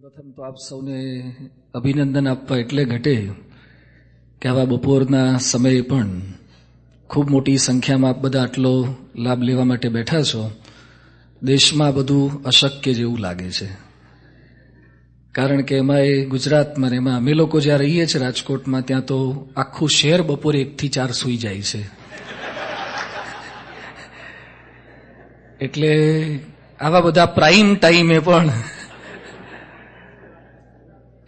પ્રથમ તો આપ સૌને અભિનંદન આપવા એટલે ઘટે કે આવા બપોરના સમયે પણ ખૂબ મોટી સંખ્યામાં આપ બધા આટલો લાભ લેવા માટે બેઠા છો. દેશમાં બધું અશક્ય જેવું લાગે છે, કારણ કે એમાં એ ગુજરાતમાં ને એમાં અમે લોકો જ્યાં રહીએ છીએ રાજકોટમાં, ત્યાં તો આખું શહેર બપોરે 1 થી 4 સૂઈ જાય છે. એટલે આવા બધા પ્રાઇમ ટાઈમે પણ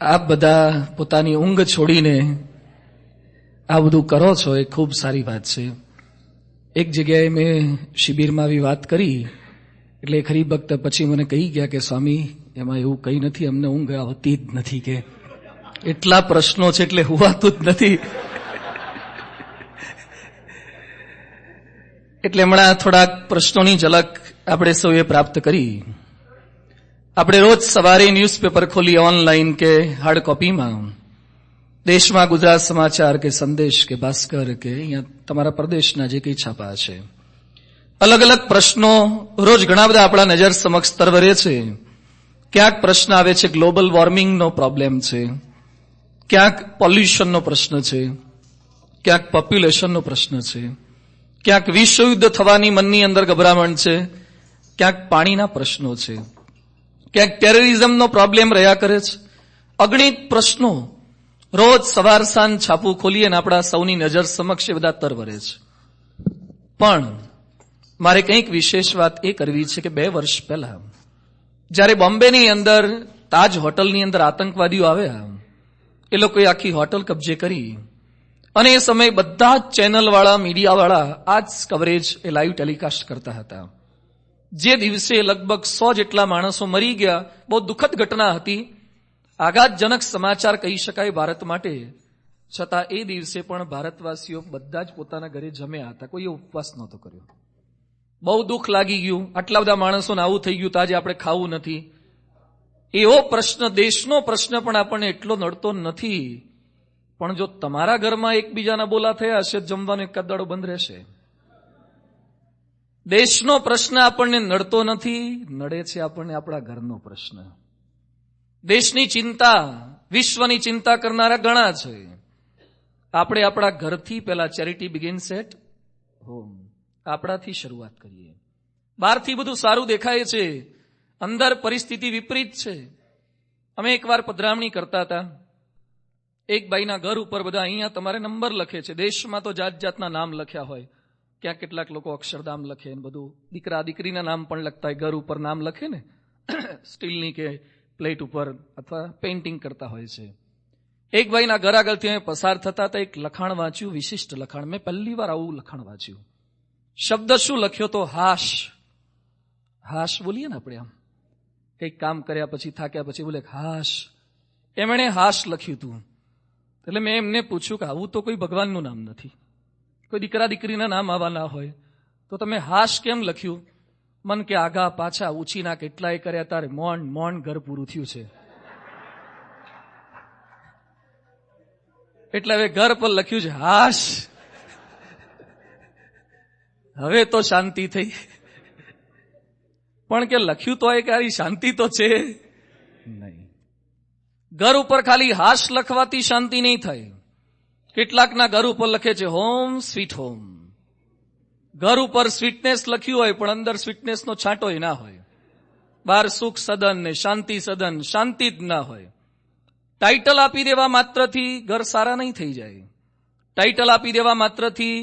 આપ બધા પોતાની ઊંઘ છોડીને આ બધું કરો છો, એ ખૂબ સારી વાત છે. એક જગ્યાએ મેં શિબિરમાં આવી વાત કરી એટલે ખરી ભક્ત પછી મને કહી ગયા કે સ્વામી, એમાં એવું કંઈ નથી, અમને ઊંઘ આવતી જ નથી, કે એટલા પ્રશ્નો છે એટલે હોવાતું જ નથી. એટલે હમણાં થોડાક પ્રશ્નોની ઝલક આપણે સૌએ પ્રાપ્ત કરી. આપણે રોજ સવારે ન્યૂઝપેપર ખોલી, ઓનલાઈન કે હાર્ડ કોપીમાં, દેશમાં ગુજરાત સમાચાર કે સંદેશ કે ભાસ્કર કે અહીંયા તમારા પ્રદેશના જે કંઈ છાપા છે, અલગ અલગ પ્રશ્નો રોજ ઘણા બધા આપણા નજર સમક્ષ તરવરે છે. ક્યાંક પ્રશ્ન આવે છે ગ્લોબલ વોર્મિંગનો પ્રોબ્લેમ છે, ક્યાંક પોલ્યુશનનો પ્રશ્ન છે, ક્યાંક પોપ્યુલેશનનો પ્રશ્ન છે, ક્યાંક વિશ્વયુદ્ધ થવાની મનની અંદર ગભરામણ છે, ક્યાંક પાણીના પ્રશ્નો છે, ક્યાંક ટેરરિઝમનો પ્રોબ્લેમ રહ્યા કરે છે. અગણિત પ્રશ્નો રોજ સવાર સાંજ છાપું ખોલીએ ને આપણા સૌની નજર સમક્ષ બધા તરવરે છે. પણ મારે કંઈક વિશેષ વાત એ કરવી છે કે 2 વર્ષ પહેલા જ્યારે બોમ્બેની અંદર તાજ હોટલની અંદર આતંકવાદીઓ આવ્યા, એ લોકોએ આખી હોટલ કબજે કરી અને એ સમયે બધા જ ચેનલવાળા, મીડિયાવાળા આ જ કવરેજ એ લાઈવ ટેલિકાસ્ટ કરતા હતા. જે દિવસે લગભગ 100 જેટલા માણસો મરી ગયા, બહુ દુઃખદ ઘટના હતી, આઘાતજનક સમાચાર કહી શકાય ભારત માટે. છતાં એ દિવસે પણ ભારતવાસીઓ બધા જ પોતાના ઘરે જમ્યા હતા, કોઈએ ઉપવાસ નહોતો કર્યો. બહુ દુઃખ લાગી ગયું, આટલા બધા માણસોને આવું થઈ ગયું તો આજે આપણે ખાવું નથી. એવો પ્રશ્ન, દેશનો પ્રશ્ન પણ આપણને એટલો નડતો નથી. પણ જો તમારા ઘરમાં એકબીજાના બોલા થયા હશે, જમવાનો એક દાડો બંધ રહેશે. દેશનો પ્રશ્ન આપણને નડતો નથી, નડે છે આપણને આપણા ઘરનો પ્રશ્ન. દેશની ચિંતા, વિશ્વની ચિંતા કરનારા ઘણા છે. આપણે આપણા ઘરથી પહેલા ચેરિટી બિગિન્સ એટ હોમ, આપણાથી શરૂઆત કરીએ. બહારથી બધું સારું દેખાય છે, અંદર પરિસ્થિતિ વિપરીત છે. અમે એકવાર પધરામણી કરતા હતા, એક ભાઈના ઘર ઉપર બધા અહીંયા તમારે નંબર લખે છે. દેશમાં તો જાત જાતના નામ લખ્યા હોય, ક્યાંક કેટલાક લોકો અક્ષરધામ લખે ને બધું, દીકરા દીકરીના નામ પણ લખતા હોય. ઘર ઉપર નામ લખે ને સ્ટીલની કે પ્લેટ ઉપર, અથવા પેઇન્ટિંગ કરતા હોય છે. એક ભાઈના ઘર આગળથી અમે પસાર થતા હતા, એક લખાણ વાંચ્યું, વિશિષ્ટ લખાણ. મેં પહેલી વાર આવું લખાણ વાંચ્યું. શબ્દ શું લખ્યો તો? હાશ. હાશ બોલીએ ને આપણે, આમ કંઈક કામ કર્યા પછી, થાક્યા પછી બોલે હાશ, એમ એણે હાશ લખ્યું હતું. એટલે મેં એમને પૂછ્યું કે આવું તો કોઈ ભગવાનનું નામ નથી, કોઈ દીકરા દીકરીના નામ આવા ના હોય, તો તમે હાશ કેમ લખ્યું? મન કે આગા પાછા ઉછીના કેટલાય કર્યા, તારે મોણ મોણ ઘર પૂરું થયું છે. એટલે હવે ઘર પર લખ્યું છે હાશ. હવે તો શાંતિ થઈ. પણ કે લખ્યું તો એ કે શાંતિ તો છે નહીં. ઘર ઉપર ખાલી હાશ લખવાથી શાંતિ નહીં થાય. કેટલાકના ઘર ઉપર લખે છે હોમ સ્વીટ હોમ. ઘર ઉપર સ્વીટનેસ લખ્યું હોય પણ અંદર સ્વીટનેસનો છાંટોય ના હોય. બહાર સુખ સદન ને શાંતિ સદન, શાંતિ જ ના હોય. ટાઇટલ આપી દેવા માત્રથી ઘર સારા નહીં થઈ જાય. ટાઇટલ આપી દેવા માત્રથી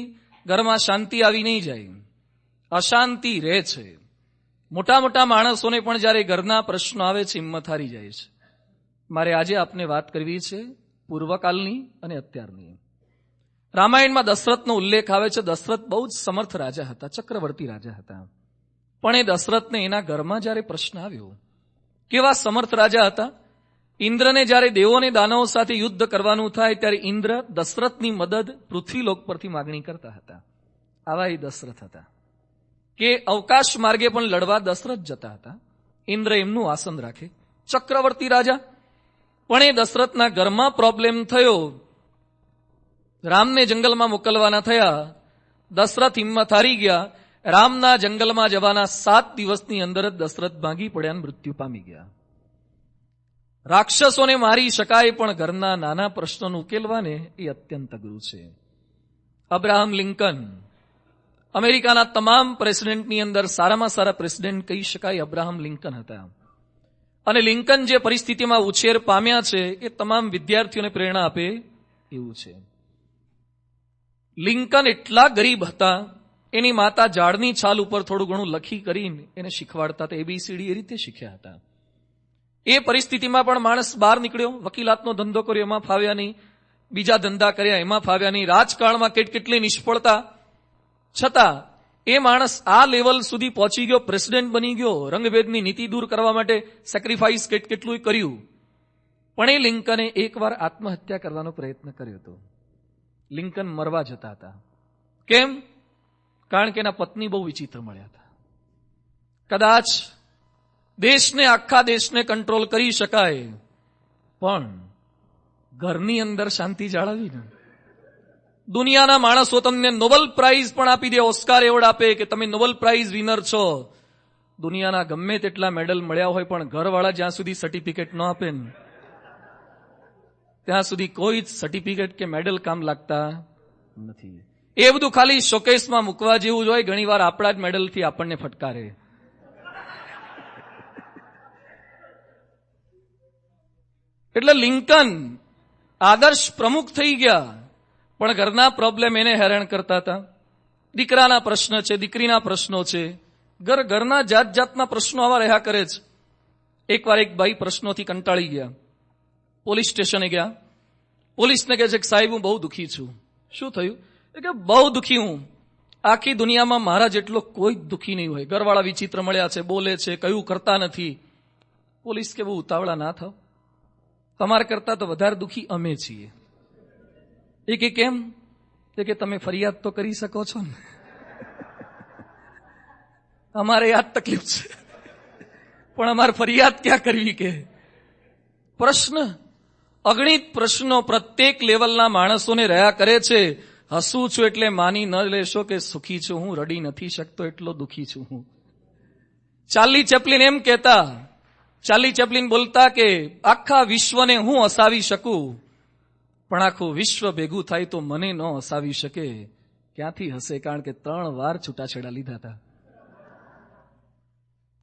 ઘરમાં શાંતિ આવી નહીં જાય, અશાંતિ રહે છે. મોટા મોટા માણસોને પણ જ્યારે ઘરના પ્રશ્નો આવે છે, હિંમત હારી જાય છે. મારે આજે આપને વાત કરવી છે પૂર્વકાળની અને અત્યારની. રામાયણમાં દશરથનો ઉલ્લેખ આવે છે. દશરથ બહુ જ સમર્થ રાજા હતા, ચક્રવર્તી રાજા હતા. પણ એ દશરથને એના ઘરમાં જ્યારે પ્રશ્ન આવ્યો, કેવા સમર્થ રાજા હતા. ઇન્દ્રને જ્યારે દેવોને દાનવો સાથે યુદ્ધ કરવાનું થાય ત્યારે ઇન્દ્ર દશરથની મદદ પૃથ્વીલોક પરથી માગણી કરતા હતા. આવા એ દશરથ હતા કે અવકાશ માર્ગે પણ લડવા દશરથ જતા હતા. ઇન્દ્ર એમનું આસન રાખે, ચક્રવર્તી રાજા. પણ એ દશરથના ઘરમાં પ્રોબ્લેમ થયો. રામને જંગલમાં મોકલવાના થયા. દશરથ હિંમત હારી ગયા. રામના જંગલમાં જવાના 7 દિવસની અંદર જ દશરથ ભાંગી પડ્યા અને મૃત્યુ પામી ગયા. રાક્ષસોને મારી શકાય પણ ઘરના નાના પ્રશ્નોને ઉકેલવાને એ અત્યંત અઘરું છે. અબ્રાહમ લિંકન, અમેરિકાના તમામ પ્રેસિડેન્ટની અંદર સારામાં સારા પ્રેસિડેન્ટ કહી શકાય અબ્રાહમ લિંકન હતા. અને લિંકન જે પરિસ્થિતિમાં ઉછેર પામ્યા છે એ તમામ વિદ્યાર્થીઓને પ્રેરણા આપે એવું છે. લિંકન એટલા ગરીબ હતા, એની માતા ઝાડની છાલ ઉપર થોડું ઘણું લખી કરીને એને શીખવાડતા હતા. એબીસીડી એ રીતે શીખ્યા હતા. એ પરિસ્થિતિમાં પણ માણસ બહાર નીકળ્યો, વકીલાતનો ધંધો કર્યો, એમાં ફાવ્યા નહીં, બીજા ધંધા કર્યા, એમાં ફાવ્યા નહીં, રાજકારણમાં કેટલી નિષ્ફળતા છતાં એ માણસ આ લેવલ સુધી પહોંચી ગયો, પ્રેસિડેન્ટ બની ગયો, રંગભેદની નીતિ દૂર કરવા માટે સેક્રિફાઈસ કેટલું કર્યું. પણ એ લિંકને એકવાર આત્મહત્યા કરવાનો પ્રયત્ન કર્યો હતો. લિંકન મરવા જતા હતા. કેમ? કારણ કે એના પત્ની બહુ વિચિત્ર મળ્યા હતા. કદાચ આખા દેશને કંટ્રોલ કરી શકાય, પણ ઘરની અંદર શાંતિ જાળવવી ને. દુનિયાના માણસો તમને નોબેલ પ્રાઇઝ પણ આપી દે, ઓસ્કાર એવોર્ડ આપે કે તમે નોબેલ પ્રાઇઝ વિનર છો. દુનિયાના ગમે તેટલા મેડલ મળ્યા હોય, પણ ઘરવાળા જ્યાં સુધી સર્ટિફિકેટ ન આપે ને ત્યાં સુધી કોઈ જ સર્ટિફિકેટ કે મેડલ કામ લાગતા નથી. એ બધું ખાલી શોકેસમાં મૂકવા જેવું જ હોય. ઘણીવાર આપણા જ મેડલથી આપણને ફટકારે. એટલે લિંકન આદર્શ પ્રમુખ થઈ ગયા, પણ ઘરના પ્રોબ્લેમ એને હેરાન કરતા હતા. દીકરાના પ્રશ્ન છે, દીકરીના પ્રશ્નો છે, ઘરના જાતના પ્રશ્નો આવા રહ્યા કરે છે. એકવાર એક ભાઈ પ્રશ્નોથી કંટાળી ગયા, પોલીસ સ્ટેશને ગયા. પોલીસને કહે છે કે સાહેબ હું બહુ દુઃખી છું. શું થયું? કે બહુ દુઃખી હું, આખી દુનિયામાં મારા જેટલો કોઈ દુઃખી નહીં હોય. ઘરવાળા વિચિત્ર મળ્યા છે, બોલે છે, કયું કરતા નથી. પોલીસ કે બહુ ઉતાવળા ના થાવ, તમારા કરતા તો વધારે દુઃખી અમે છીએ. એ કે કેમ? કે તમે ફરિયાદ તો કરી શકો છો ને. અમારે આ તકલીફ છે, પણ અમારે ફરિયાદ ક્યાં કરવી? કે પ્રશ્ન, અગણિત પ્રશ્નો પ્રત્યેક લેવલના માણસોને રહ્યા કરે છે. હસું છું એટલે માની ન લેશો કે સુખી છું હું, રડી નથી શકતો એટલો દુઃખી છું હું. ચાર્લી ચેપ્લિન એમ કહેતા, ચાર્લી ચેપ્લિન બોલતા કે આખા વિશ્વને હું હસાવી શકું, પણ આખું વિશ્વ ભેગું થાય તો મને ન હસાવી શકે. ક્યાંથી હસે? કારણ કે 3 વાર છૂટાછેડા લીધા હતા.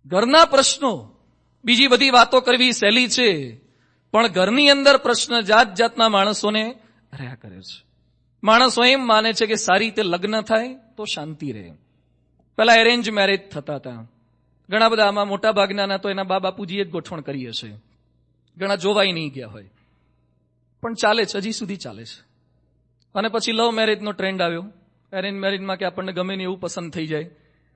ઘરના પ્રશ્નો, બીજી બધી વાતો કરવી સહેલી છે, પણ ઘરની અંદર પ્રશ્ન જાતના માણસોને રહ્યા કરે છે. માણસો એમ માને છે કે સારી રીતે લગ્ન થાય તો શાંતિ રહે. પેલા એરેન્જ મેરેજ થતા હતા. ઘણા બધા આમાં મોટા ભાગના તો એના બાપુજીએ જ ગોઠવણ કરી હશે, ઘણા જોવાઈ નહીં ગયા હોય, પણ ચાલે છે, હજી સુધી ચાલે છે. અને પછી લવ મેરેજનો ટ્રેન્ડ આવ્યો. એરેન્જ મેરેજમાં કે આપણને ગમે ને એવું પસંદ થઈ જાય,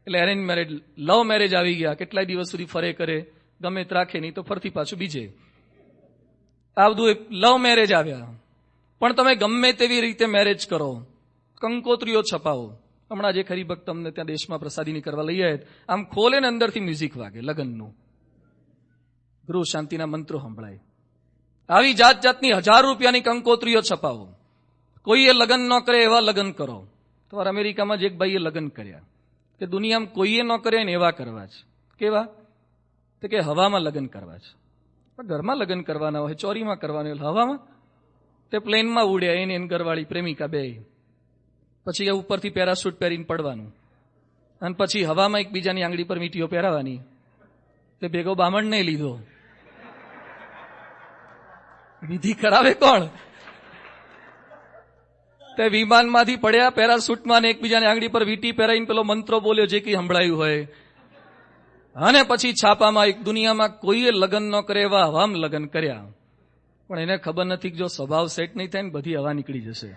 એટલે એરેન્જ મેરેજ, લવ મેરેજ આવી ગયા. કેટલાય દિવસ સુધી ફરે કરે, ગમે તે રાખે નહીં તો ફરતી પાછું બીજે. આ બધું લવ મેરેજ આવ્યા. પણ તમે ગમે તેવી રીતે મેરેજ કરો, કંકોત્રીઓ છપાવો. હમણાં જે ખરી ભક્ત અમને ત્યાં દેશમાં પ્રસાદીની કરવા લઈ આવ્યા, આમ ખોલે ને અંદરથી મ્યુઝિક વાગે લગ્નનું, ગૃહ શાંતિના મંત્રો સંભળાય. આવી જાતની 1000 રૂપિયાની કંકોત્રીઓ છપાવો. કોઈએ લગ્ન ન કરે એવા લગ્ન કરો. તમારા અમેરિકામાં જ એક ભાઈએ લગ્ન કર્યા કે દુનિયામાં કોઈએ ન કરે ને એવા કરવા છે. કેવા? તો કે હવામાં લગ્ન કરવા છે. પણ ઘરમાં લગ્ન કરવાના હોય, ચોરીમાં કરવાના હોય, હવામાં. તે પ્લેનમાં ઉડ્યા, એને ઘરવાળી પ્રેમિકા બે. પછી એ ઉપરથી પેરાશૂટ પહેરીને પડવાનું, અને પછી હવામાં એકબીજાની આંગળી પર વીંટીઓ પહેરાવાની. તે ભેગો બામણને લીધો. વિધિ કરાવે કોણ? તે વિમાનમાંથી પડ્યા પેરાશૂટમાં, ને એકબીજાની આંગળી પર વીંટી પહેરાઈને પેલો મંત્રો બોલ્યો જે કઈ સંભળાયું હોય. અને પછી છાપામાં એક દુનિયામાં કોઈએ લગ્ન ન કરે એવા હવામાં લગ્ન કર્યા. પણ એને ખબર નથી કે જો સ્વભાવ સેટ નહીં થાય ને બધી હવા નીકળી જશે.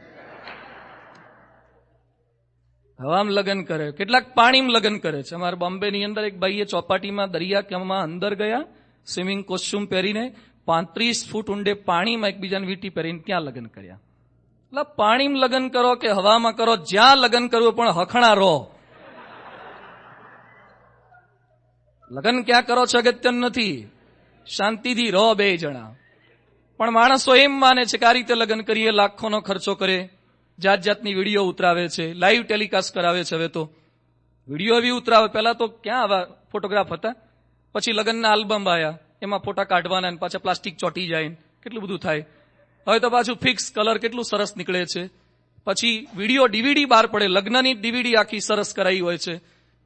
હવામાં લગ્ન કરે, કેટલાક પાણીમાં લગ્ન કરે છે. અમારા બોમ્બેની અંદર એક ભાઈએ ચોપાટીમાં દરિયામાં અંદર ગયા, સ્વિમિંગ કોસ્ચ્યુમ પહેરીને, 35 ફૂટ ઊંડે પાણીમાં એકબીજાને વીંટી પહેરીને ત્યાં લગ્ન કર્યા. એટલે પાણીમાં લગ્ન કરો કે હવામાં કરો, જ્યાં લગ્ન કરવું પણ હખણા રહો. લગ્ન ક્યાં કરો છો અગત્યનું નથી, શાંતિથી રહો બે જણા. પણ માણસો એમ માને છે કે આ રીતે લગ્ન કરીએ, લાખોનો ખર્ચો કરે, જાતની વિડીયો ઉતરાવે છે, લાઈવ ટેલિકાસ્ટ કરાવે છે. હવે તો વિડીયો એવી ઉતરાવે, પહેલા તો ક્યાં આવા ફોટોગ્રાફ હતા. પછી લગ્નના આલ્બમ આવ્યા, એમાં ફોટા કાઢવાના અને પાછા પ્લાસ્ટિક ચોટી જાય, કેટલું બધું થાય. હવે તો પાછું ફિક્સ કલર કેટલું સરસ નીકળે છે. પછી વિડીયો ડીવીડી બહાર પડે, લગ્નની ડીવીડી આખી સરસ કરાઈ હોય છે,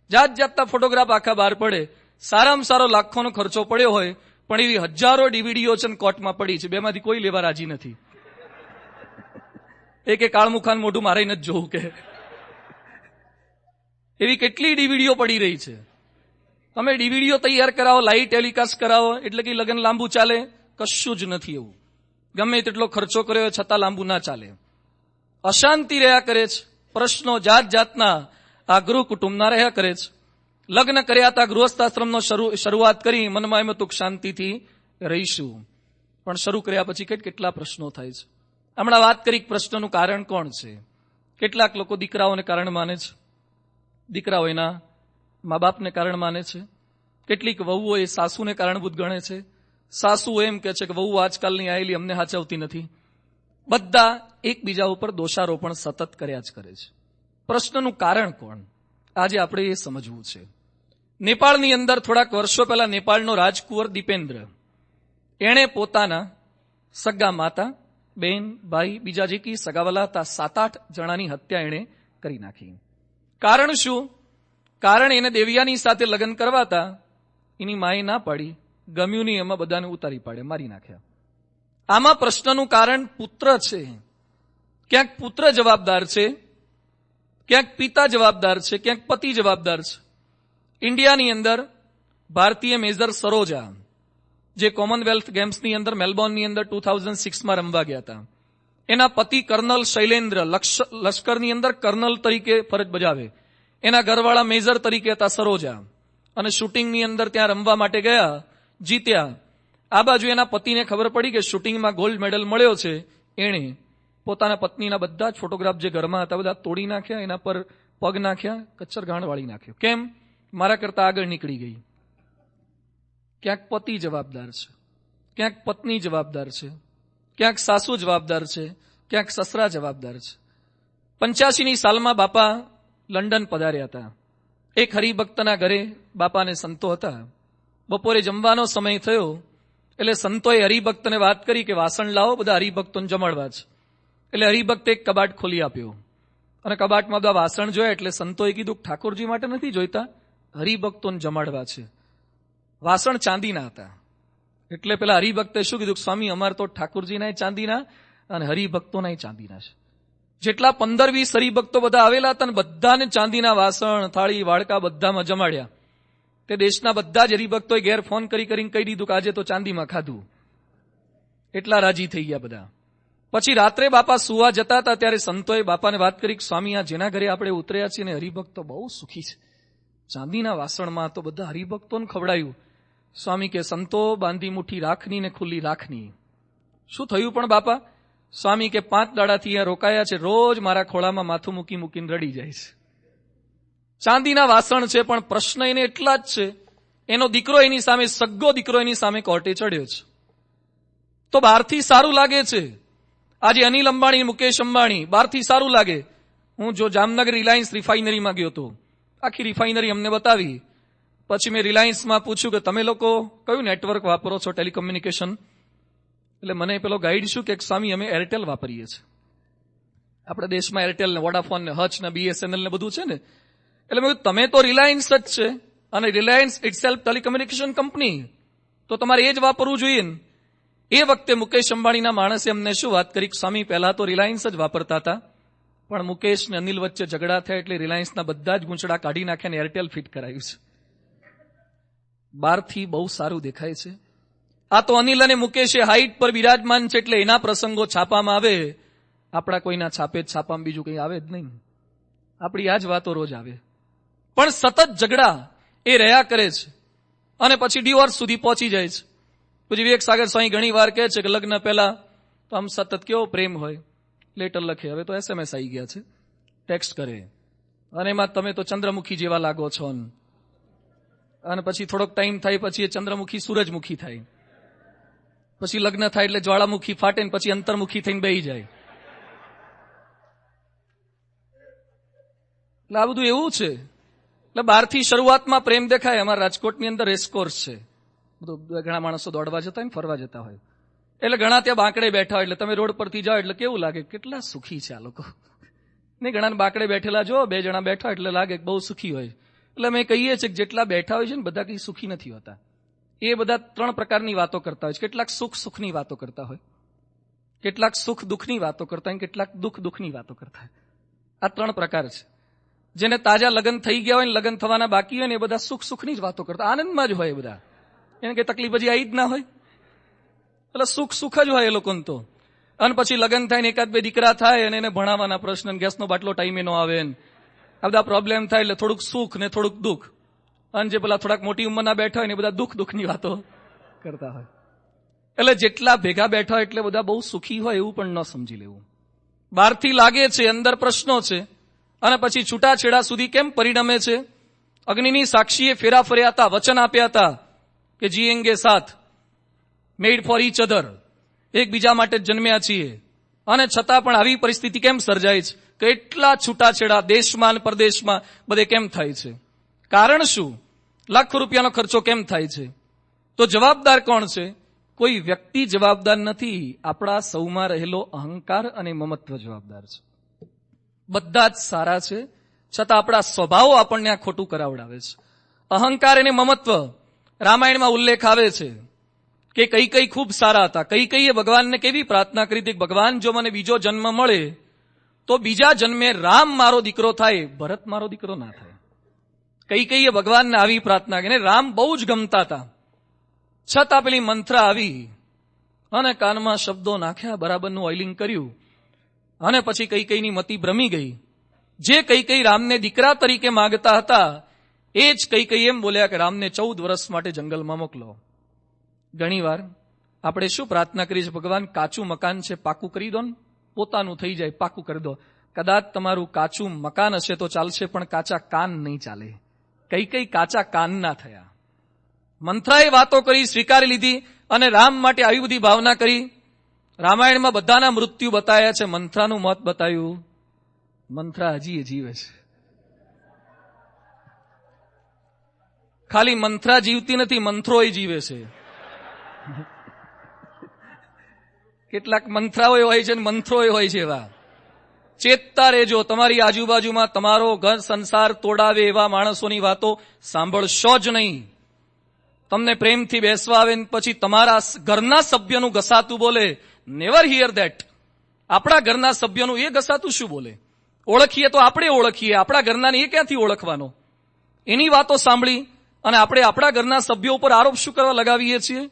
જાત જાતના ફોટોગ્રાફ આખા બહાર પડે. સારામાં સારો લાખોનો ખર્ચો પડ્યો હોય, પણ એવી હજારો ડીવીડીઓ છે કોર્ટમાં પડી છે, બેમાંથી કોઈ લેવા રાજી નથી. એક કાળમુખાન મોઢું મારે નથી જોવું કે એવી કેટલી ડીવીડીઓ પડી રહી છે. તમે ડીવીડીઓ તૈયાર કરાવો, લાઈવ ટેલિકાસ્ટ કરાવો એટલે કે લગ્ન લાંબુ ચાલે, કશું જ નથી એવું. ગમે તેટલો ખર્ચો કર્યો છતાં લાંબુ ના ચાલે. અશાંતિ રહ્યા કરે છે, પ્રશ્નો જાત જાતના આ ગૃહ કુટુંબના રહ્યા કરે છે. લગ્ન કર્યા હતા, ગૃહસ્થાશ્રમનો શરૂઆત કરી, મનમાં એમ હતું શાંતિથી રહીશું, પણ શરૂ કર્યા પછી કેટલા પ્રશ્નો થાય છે. હમણાં વાત કરી પ્રશ્નનું કારણ કોણ છે. કેટલાક લોકો દીકરાઓને કારણ માને છે, દીકરાઓ એના મા બાપને કારણ માને છે. કેટલીક વહુઓ એ સાસુને કારણભૂત ગણે છે. સાસુ એમ કે છે કે વહુ આજકાલની આયેલી અમને હાચવતી નથી. બધા એકબીજા ઉપર દોષારોપણ સતત કર્યા જ કરે છે. પ્રશ્નનું કારણ કોણ, આજે આપણે એ સમજવું છે. નેપાળની અંદર થોડાક વર્ષો પહેલા નેપાળનો રાજકુંવર દીપેન્દ્ર, એણે પોતાના સગા માતા, બેન, ભાઈ, બીજા જે કઈ સગાવાલા હતા 7-8 જણાની હત્યા એણે કરી નાખી. કારણ શું? કારણ એને દેવિયાની સાથે લગ્ન કરવા હતા, એની માએ ના પાડી, ગમ્યું નહીં, એમાં બધાને ઉતારી પાડે, મારી નાખ્યા. આમાં પ્રશ્નનું કારણ પુત્ર છે. ક્યાંક પુત્ર જવાબદાર છે, ક્યાંક પિતા જવાબદાર છે, ક્યાંક પતિ જવાબદાર છે. ઇન્ડિયાની અંદર ભારતીય મેજર સરોજા, જે કોમનવેલ્થ ગેમ્સની અંદર મેલબોર્નની અંદર 2006માં રમવા ગયા હતા, એના પતિ કર્નલ શૈલેન્દ્ર લશ્કરની અંદર કર્નલ તરીકે ફરજ બજાવે, એના ઘરવાળા મેજર તરીકે હતા સરોજા, અને શૂટિંગની અંદર ત્યાં રમવા માટે ગયા, જીત્યા. આ બાજુ એના પતિને ખબર પડી કે શૂટિંગમાં ગોલ્ડ મેડલ મળ્યો છે. એણે પોતાના પત્નીના બધા જ ફોટોગ્રાફ જે ઘરમાં હતા બધા તોડી નાખ્યા, એના પર પગ નાખ્યા, કચ્છર ઘાણ વાળી નાખ્યો. કેમ? મારા કરતા આગળ નીકળી ગઈ. ક્યાંક પતિ જવાબદાર છે, ક્યાંક પત્ની જવાબદાર છે, ક્યાંક સાસુ જવાબદાર છે, ક્યાંક સસરા જવાબદાર છે. 85ની સાલમાં બાપા લંડન પધાર્યા હતા. એક હરિભક્તના ઘરે બાપાને સંતો હતા. બપોરે જમવાનો સમય થયો એટલે સંતોએ હરિભક્તને વાત કરી કે વાસણ લાવો, બધા હરિભક્તોને જમાડવા છે. એટલે હરિભક્તે એક કબાટ ખોલી આપ્યો અને કબાટમાં બધા વાસણ જોયા. એટલે સંતોએ કીધું ઠાકોરજી માટે નથી જોઈતા, હરિભક્તોને જમાડવા છે. વાસણ ચાંદીના હતા. એટલે પેલા હરિભક્તે શું કીધું, સ્વામી અમારે તો ઠાકોરજીના ચાંદીના અને હરિભક્તોના ચાંદીના છે. જેટલા 15-20 હરિભક્તો બધા આવેલા હતા ને બધાને ચાંદીના વાસણ, થાળી, વાડકા બધામાં જમાડ્યા. તે દેશના બધા જ હરિભક્તોએ ઘેર ફોન કરીને કહી દીધું કે આજે તો ચાંદીમાં ખાધું. એટલા રાજી થઈ ગયા બધા. પછી રાત્રે બાપા સુવા જતા હતા ત્યારે સંતોએ બાપાને વાત કરી કે સ્વામી આ જેના ઘરે આપણે ઉતર્યા છીએ ને હરિભક્તો બહુ સુખી છે, ચાંદીના વાસણમાં તો બધા હરિભક્તોને ખવડાયું. સ્વામી કે સંતો બાંધી મુઠ્ઠી રાખની ને ખુલ્લી રાખની. શું થયું પણ બાપા? સ્વામી કે 5 દાડાથી અહીંયા રોકાયા છે, રોજ મારા ખોળામાં માથું મૂકીને રડી જાય છે. ચાંદીના વાસણ છે પણ પ્રશ્ન એને એટલા જ છે, એનો દીકરો એની સામે, સગ્ગો દીકરો એની સામે કોર્ટે ચડ્યો છે. તો બહારથી સારું લાગે છે. આજે અનિલ અંબાણી, મુકેશ અંબાણી, બહારથી સારું લાગે. હું જો જામનગર રિલાયન્સ રિફાઇનરીમાં ગયો હતો, આખી રિફાઇનરી અમને બતાવી. પછી મેં રિલાયન્સમાં પૂછ્યું કે તમે લોકો કયું નેટવર્ક વાપરો છો, ટેલિકોમ્યુનિકેશન? એટલે મને પેલો ગાઈડ શું કે સ્વામી અમે એરટેલ વાપરીએ છીએ. આપણા દેશમાં એરટેલ ને વોડાફોન ને હચ ને BSNL ને બધું છે ને. એટલે મેં કીધું તમે તો રિલાયન્સ જ છે અને રિલાયન્સ ઇટસેલ્ફ ટેલિકોમ્યુનિકેશન કંપની, તો તમારે એ જ વાપરવું જોઈએ ને. એ વખતે મુકેશ અંબાણીના માણસે અમને શું વાત કરી, સ્વામી પહેલા તો રિલાયન્સ જ વાપરતા હતા, પણ મુકેશ ને અનિલ વચ્ચે ઝઘડા થયા એટલે રિલાયન્સના બધા જ ગૂંચડા કાઢી નાખ્યા અને એરટેલ ફિટ કરાયું છે. બહારથી બહુ સારું દેખાય છે. આ તો અનિલ અને મુકેશ હાઈટ પર બિરાજમાન છે એટલે એના પ્રસંગો છાપામાં આવે. આપણા કોઈના છાપે જ છાપામાં બીજું કંઈ આવે જ નહીં. આપણી આ જ વાતો રોજ આવે. પણ સતત ઝઘડા એ રહ્યા કરે છે અને પછી ડિવોર્સ સુધી પહોંચી જાય છે. પછી વિવેક સાગર સ્વામી ઘણી વાર કહે છે કે લગ્ન પહેલા તો આમ સતત કેવો પ્રેમ હોય, લેટર લખે, હવે તો SMS આવી ગયા છે, ટેક્સ્ટ કરે, અને એમાં તમે તો ચંદ્રમુખી જેવા લાગો છો. અને પછી થોડોક ટાઈમ થાય પછી એ ચંદ્રમુખી સૂરજમુખી થાય, પછી લગ્ન થાય એટલે જ્વાળામુખી ફાટે ને પછી અંતર્મુખી થઈને બેહી જાય. એટલે આ બધું એવું છે. એટલે બહારથી શરૂઆતમાં પ્રેમ દેખાય. અમારા રાજકોટની અંદર રેસકોર્સ છે, ઘણા માણસો દોડવા જતા હોય ને ફરવા જતા હોય, એટલે ઘણા ત્યાં બાંકડે બેઠા હોય, એટલે તમે રોડ પરથી જાઓ એટલે કેવું લાગે, કેટલા સુખી છે આ લોકો. નહીં, ઘણા બાંકડે બેઠેલા જો 2 જણા બેઠા એટલે લાગે બહુ સુખી હોય. એટલે અમે કહીએ છીએ કે જેટલા બેઠા હોય છે ને બધા કઈ સુખી નથી હોતા. એ બધા 3 પ્રકારની વાતો કરતા હોય છે. કેટલાક સુખની વાતો કરતા હોય, કેટલાક દુઃખની વાતો કરતા હોય, કેટલાક દુઃખની વાતો કરતા હોય. આ 3 પ્રકાર છે. જેને તાજા લગ્ન થઈ ગયા હોય ને લગ્ન થવાના બાકી હોય ને એ બધા સુખની જ વાતો કરતા, આનંદમાં જ હોય એ બધા. એને કઈ તકલીફ હજી આવી જ ના હોય, એટલે સુખ જ હોય એ લોકોને તો. અને પછી લગ્ન થાય ને 1-2 દીકરા થાય અને એને ભણાવવાના પ્રશ્ન, ગેસનો બાટલો ટાઈમે ન આવે ને આ બધા પ્રોબ્લેમ થાય, એટલે થોડુંક સુખ ને થોડુંક દુઃખ. અને જે પેલા થોડાક મોટી ઉંમરના બેઠા હોય ને એ બધા દુઃખની વાતો કરતા હોય. એટલે જેટલા ભેગા બેઠા હોય એટલે બધા બહુ સુખી હોય એવું પણ ન સમજી લેવું. બહારથી લાગે છે, અંદર પ્રશ્નો છે, અને પછી છૂટાછેડા સુધી કેમ પરિણમે છે. અગ્નિની સાક્ષીએ ફેરા ફર્યા હતા, વચન આપ્યા હતા કે જીએંગે સાથ, મેડ ફોર ઈચ અધર, એકબીજા માટે જન્મ્યા છીએ, અને છતાં પણ આવી પરિસ્થિતિ કેમ સર્જાય છે, કેટલા છૂટાછેડા દેશમાં અને પરદેશમાં બધે કેમ થાય છે. કારણ શું? લાખો રૂપિયાનો ખર્ચો કેમ થાય છે? તો જવાબદાર કોણ છે? કોઈ વ્યક્તિ જવાબદાર નથી, આપણા સૌમાં રહેલો અહંકાર અને મમત્વ જવાબદાર છે. બધા જ સારા છે, છતાં આપણા સ્વભાવો આપણને આ ખોટું કરાવડાવે છે. અહંકાર અને મમત્વ, રામાયણમાં ઉલ્લેખ આવે છે કે કઈ ખૂબ સારા હતા. કઈકઈએ ભગવાનને કેવી પ્રાર્થના કરી હતી, ભગવાન જો મને બીજો જન્મ મળે તો બીજા જન્મે રામ મારો દીકરો થાય, ભરત મારો દીકરો ના થાય. કઈકઈએ ભગવાનને આવી પ્રાર્થના કરી. રામ બહુ જ ગમતા હતા, છતાં પેલી મંત્રા આવી અને કાનમાં શબ્દો નાખ્યા, બરાબરનું ઓઇલિંગ કર્યું, અને પછી કઈકઈની મતિ ભ્રમી ગઈ. જે કઈકઈ રામને દીકરા તરીકે માંગતા હતા એ જ કઈકઈ એમ બોલ્યા કે રામને 14 વર્ષ માટે જંગલમાં મોકલો. ઘણીવાર આપણે શું પ્રાર્થના કરી છે, ભગવાન કાચું મકાન છે પાકું કરી દો ને, પોતાનું થઈ જાય પાકું કરી દો. કદાચ તમારું કાચું મકાન હશે તો ચાલશે, પણ કાચા કાન નહીં ચાલે. કઈ કાચા કાન ના થયા. મંથરાએ વાતો કરી, સ્વીકારી લીધી, અને રામ માટે આવી બધી ભાવના કરી. રામાયણમાં બધાના મૃત્યુ બતાવ્યા છે, મંથરાનું મત બતાવ્યું. મંથરા હજી જીવે છે. ખાલી મંથરા જીવતી નથી, મંથરોય જીવે છે. કેટલાક મંથરાઓ હોય છે ને મંથરોય હોય છે. એવા ચેતતા રહેજો. તમારી આજુબાજુમાં તમારો ઘર સંસાર તોડાવે એવા માણસોની વાતો સાંભળશો જ નહીં. તમને પ્રેમથી બેસવા આવે ને પછી તમારા ઘરના સભ્યનું ઘસાતું બોલે, નેવર હિયર ધેટ. આપણા ઘરના સભ્યનું એ ઘસાતું શું બોલે? ઓળખીએ તો આપણે ઓળખીએ, આપણા ઘરનાને એ ક્યાંથી ઓળખવાનો? એની વાતો સાંભળી અને આપણે આપણા ઘરના સભ્યો ઉપર આરોપ શું કરવા લગાવીએ છીએ?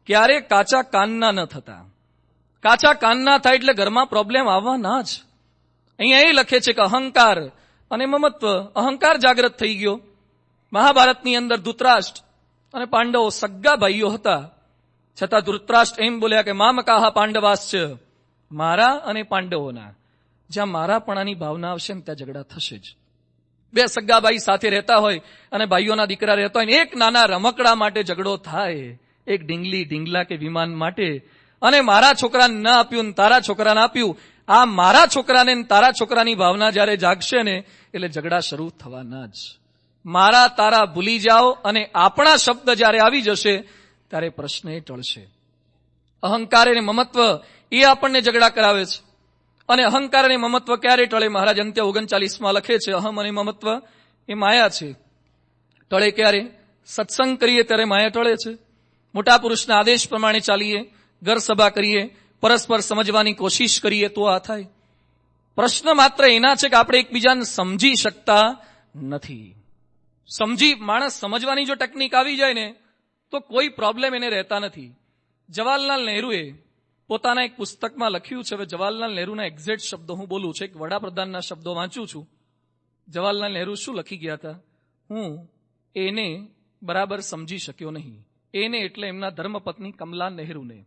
ક્યારે કાચા કાનના ન થતા. કાચા કાનના થાય એટલે ઘરમાં પ્રોબ્લેમ આવવાના જ. અહીંયા એ લખે છે કે અહંકાર અને મમત્વ. અહંકાર જાગ્રત થઈ ગયો. મહાભારતની અંદર ધૃતરાષ્ટ્ર અને પાંડવો સગ્ગા ભાઈઓ હતા, છતાં ધૃતરાષ્ટ્ર એમ બોલ્યા કે મામકાહ પાંડવાશ્ચ, મારા અને પાંડવોના. જ્યાં મારાપણાની ભાવના આવશે ને ત્યાં ઝઘડા થશે જ. 2 સગ્ગા ભાઈ સાથે રહેતા હોય અને ભાઈઓના દીકરા રહેતા હોય ને એક નાના રમકડા માટે ઝઘડો થાય, એક ઢીંગલા કે વિમાન માટે, અને મારા છોકરાને ન આપ્યું ને તારા છોકરાને આપ્યું. આ મારા છોકરાને ને તારા છોકરાની ભાવના જયારે જાગશે ને એટલે ઝઘડા શરૂ થવાના જ. મારા તારા ભૂલી જાઓ અને આપણા શબ્દ જયારે આવી જશે ત્યારે પ્રશ્ન એ ટળશે. અહંકાર અને મમત્વ એ આપણને ઝઘડા કરાવે છે. અને અહંકાર અને મમત્વ ક્યારે ટળે? મહારાજ અંત્ય 39માં લખે છે, અહમ અને મમત્વ એ માયા છે. ટળે ક્યારે? સત્સંગ કરીએ ત્યારે માયા ટળે છે. મોટા પુરુષના આદેશ પ્રમાણે ચાલીએ, ઘર સભા કરીએ, પરસ્પર સમજવાની કોશિશ કરીએ તો આ થાય. પ્રશ્ન માત્ર એના છે કે આપણે એકબીજાને સમજી શકતા નથી. માણસ સમજવાની જો ટેકનિક આવી જાય ને તો કોઈ પ્રોબ્લેમ એને રહેતા નથી. જવાહરલાલ નહેરુએ પોતાના એક પુસ્તકમાં લખ્યું છે. હવે જવાહરલાલ નહેરુના એક્ઝેક્ટ શબ્દો હું બોલું છું, એક વડાપ્રધાનના શબ્દો વાંચું છું. જવાહરલાલ નહેરુ શું લખી ગયા હતા? હું એને બરાબર સમજી શક્યો નહીં. એને એટલે એમના ધર્મપત્ની કમલા નહેરુને.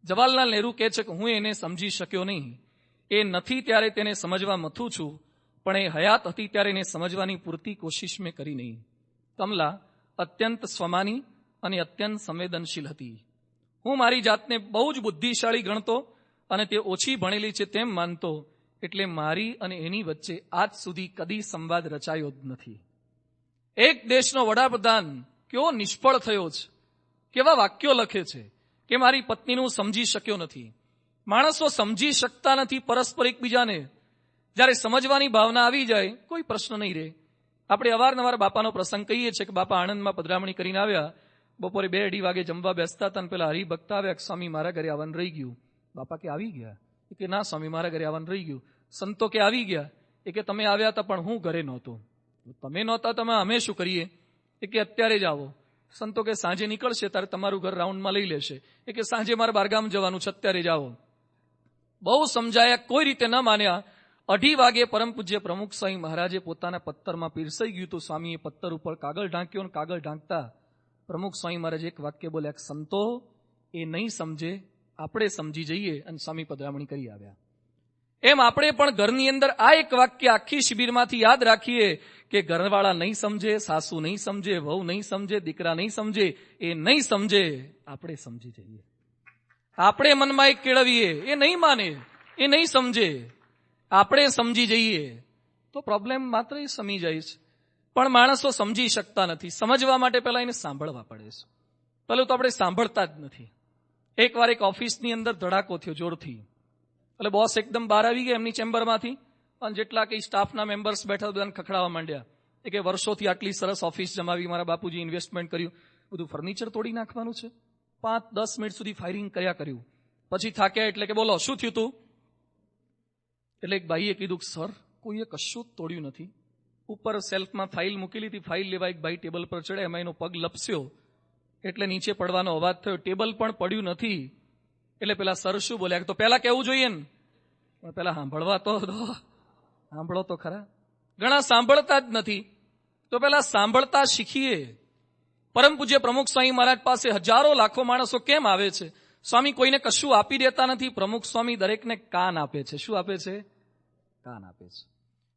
જવાહરલાલ નહેરુ કહે છે કે હું એને સમજી શક્યો નહીં. એ નથી ત્યારે તેને સમજવા મથું છું, પણ એ હયાત હતી ત્યારે એને સમજવાની પૂરતી કોશિશ મેં કરી નહીં. કમલા અત્યંત સ્વમાની અને અત્યંત સંવેદનશીલ હતી. હું મારી જાતને બહુ જ બુદ્ધિશાળી ગણતો અને તે ઓછી ભણેલી છે તેમ માનતો, એટલે મારી અને એની વચ્ચે આજ સુધી કદી સંવાદ રચાયો જ નથી. એક દેશનો વડાપ્રધાન કેવો નિષ્ફળ થયો છે. કેવા વાક્યો લખે છે કે મારી પત્નીનું સમજી શક્યો નથી. માણસો સમજી શકતા નથી પરસ્પર એકબીજાને. જ્યારે સમજવાની ભાવના આવી જાય કોઈ પ્રશ્ન નહીં રહે. આપણે અવારનવાર બાપાનો પ્રસંગ કહીએ છીએ કે બાપા આણંદમાં પધરામણી કરીને આવ્યા, બપોરે 2-2:30 વાગે જમવા બેસતા હતા, પેલા હરિભક્ત આવ્યા, સ્વામી મારા ઘરે આવવાનું રહી ગયું. બાપા કે આવી ગયા? એ કે ના સ્વામી મારા ઘરે આવવાનું રહી ગયું. સંતો કે આવી ગયા? એ કે તમે આવ્યા હતા પણ હું ઘરે નહોતો. તમે નહોતા તમે અમે શું કરીએ? એ કે અત્યારે જ આવો. સંતો કે સાંજે નીકળશે ત્યારે તમારું ઘર રાઉન્ડમાં લઈ લેશે. એ કે સાંજે મારે બહારગામ જવાનું છે, અત્યારે જ આવો. બહુ સમજાયા, કોઈ રીતે ન માન્યા. 2:30 વાગે પરમ પૂજ્ય પ્રમુખ સ્વામી મહારાજે પોતાના પત્તરમાં પીરસાઈ ગયું તો સ્વામીએ પત્તર ઉપર કાગળ ઢાંક્યો અને કાગળ ઢાંકતા પ્રમુખ સ્વામી મહારાજ એક વાક્ય બોલ્યા, સંતો એ નહીં સમજે, આપણે સમજી જઈએ, અને સ્વામી પધરામણી કરી આવ્યા. એમ આપણે પણ ઘરની અંદર આ એક વાક્ય આખી શિબિરમાંથી યાદ રાખીએ કે ઘરવાળા નહીં સમજે, સાસુ નહીં સમજે, વહુ નહીં સમજે, દીકરા નહીં સમજે, એ નહીં સમજે, આપણે સમજી જઈએ. આપણે મનમાં એક કેળવીએ, એ નહીં માને, એ નહીં સમજે, આપણે સમજી જઈએ તો પ્રોબ્લેમ માત્ર એ સમી જાય છે. પણ માણસો સમજી શકતા નથી. સમજવા માટે પહેલા એને સાંભળવા પડે છે. પહેલું તો આપણે સાંભળતા જ નથી. એકવાર એક ઓફિસની અંદર ધડાકો થયો જોરથી. એટલે બોસ એકદમ બહાર આવી ગયા એમની ચેમ્બરમાંથી, અને જેટલા કઈ સ્ટાફના મેમ્બર્સ બેઠા બધાને ખખડાવવા માંડ્યા. એ કે વર્ષોથી આટલી સરસ ઓફિસ જમાવી, મારા બાપુજી ઇન્વેસ્ટમેન્ટ કર્યું, બધું ફર્નિચર તોડી નાખવાનું છે. 5-10 મિનિટ સુધી ફાયરિંગ કર્યું. પછી થાક્યા એટલે કે બોલો શું થયું તું? એટલે એક ભાઈએ કીધું, સર કોઈએ કશું જ તોડ્યું નથી. ઉપર સેલ્ફમાં ફાઇલ મૂકેલી હતી, ફાઇલ લેવા એક ભાઈ ટેબલ પર ચડે, એમાં એનો પગ લપસ્યો એટલે નીચે પડવાનો અવાજ થયો. ટેબલ પણ પડ્યું નથી. એટલે પેલા સર શું બોલ્યા, તો પેલા કેવું જોઈએ ને, પણ પેલા સાંભળવા તો સાંભળો તો ખરા. ઘણા સાંભળતા જ નથી. તો પેલા સાંભળતા શીખીએ. પરમ પૂજ્ય પ્રમુખ સ્વામી મહારાજ પાસે હજારો લાખો માણસો કેમ આવે છે? સ્વામી કોઈને કશું આપી દેતા નથી. પ્રમુખ સ્વામી દરેકને કાન આપે છે. શું આપે છે? કાન આપે છે.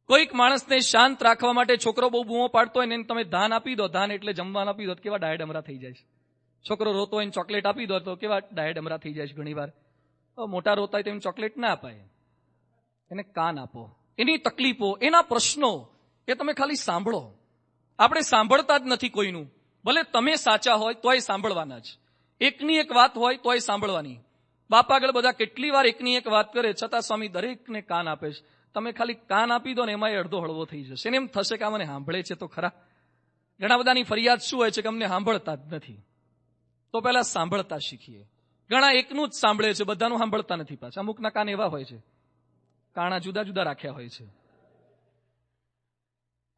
કોઈક માણસને શાંત રાખવા માટે છોકરો બહુ બૂમો પાડતો હોય ને એને તમે ધાન આપી દો, ધાન એટલે જમવાનું આપી દો, કેવા ડાયડમરા થઈ જાય છે. છોકરો રોતો હોય ચોકલેટ આપી દો તો કેવા ડાયડમરા થઈ જાય છે. ઘણી વાર મોટા રોતા હોય તો એમ ચોકલેટ ના અપાય. એને કાન આપો. એની તકલીફો, એના પ્રશ્નો એ તમે ખાલી સાંભળો. આપણે સાંભળતા જ નથી કોઈનું. ભલે તમે સાચા હોય તોય સાંભળવાના જ. એકની એક વાત હોય તોય સાંભળવાની. બાપા આગળ બધા કેટલી વાર એકની એક વાત કરે, છતાં સ્વામી દરેકને કાન આપે છે. તમે ખાલી કાન આપી દો ને એમાં અડધો હળવો થઈ જશે. એને એમ થશે કે આ મને સાંભળે છે તો ખરા. ઘણા બધાની ફરિયાદ શું હોય છે કે અમને સાંભળતા જ નથી. તો પહેલા સાંભળતા શીખીએ. ઘણા એકનું જ સાંભળે છે, બધાનું સાંભળતા નથી. પાછા અમુકના કાન એવા હોય છે, કાણા જુદા જુદા રાખ્યા હોય છે.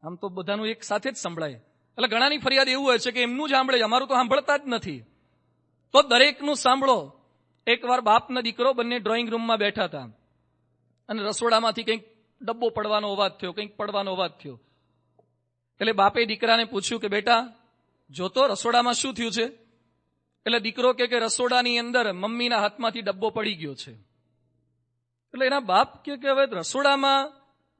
આમ તો બધાનું એક સાથે જ સંભળાય. એટલે ઘણાની ફરિયાદ એવું હોય છે કે એમનું જ સાંભળે છે, અમારું તો સાંભળતા જ નથી. તો દરેકનું સાંભળો. એકવાર બાપના દીકરો બંને ડ્રોઈંગ રૂમમાં બેઠા હતા અને રસોડામાંથી કંઈક ડબ્બો પડવાનો અવાજ થયો, કંઈક પડવાનો અવાજ થયો. એટલે બાપે દીકરાને પૂછ્યું કે બેટા જોતો રસોડામાં શું થયું છે? એટલે દીકરો કે રસોડાની અંદર મમ્મીના હાથમાંથી ડબ્બો પડી ગયો છે. એટલે એના બાપ કે હવે રસોડામાં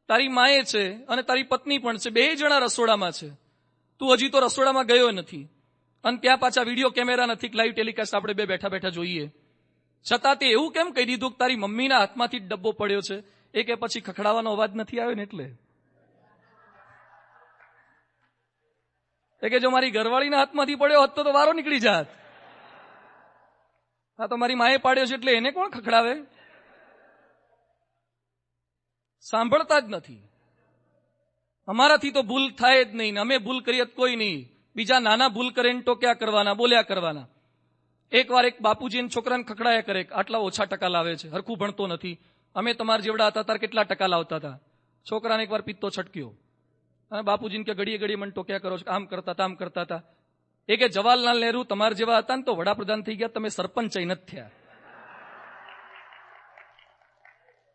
તારી માએ છે અને તારી પત્ની પણ છે, 2 જણા રસોડામાં છે. તું હજી તો રસોડામાં ગયો નથી, અને ત્યાં પાછા વિડીયો કેમેરા નથી, લાઈવ ટેલિકાસ્ટ આપણે 2 બેઠા બેઠા જોઈએ. છતાં તે એવું કેમ કહી દીધું કે તારી મમ્મીના હાથમાંથી ડબ્બો પડ્યો છે? એ કે પછી ખખડાવાનો અવાજ નથી આવ્યો ને એટલે. એ કે જો મારી ઘરવાળીના હાથમાંથી પડ્યો હોત તો વારો નીકળી જાત. હા તો મારી માએ પાડ્યો છે એટલે એને કોણ ખખડાવે? સાંભળતા જ નથી. અમારાથી તો ભૂલ થાય જ નહીં, અમે ભૂલ કરીએ કોઈ નહીં. બીજા નાના ભૂલ કરે તો ક્યાં કરવાના, બોલ્યા કરવાના. એકવાર એક બાપુજીને છોકરાને ખખડાયા કરે, આટલા ઓછા ટકા લાવે છે, હરખું ભણતો નથી, અમે તમારા જેવડા હતા તાર કેટલા ટકા લાવતા હતા. છોકરાને એકવાર પિત્તો છટક્યો અને બાપુજીને કે ઘડીએ ઘડીએ મને ટોક્યા કરો છો, આમ કરતા હતા આમ કરતા હતા. એ કે જવાહરલાલ નહેરુ તમારા જેવા હતા ને તો વડાપ્રધાન થઈ ગયા, તમે સરપંચ નથી થયા.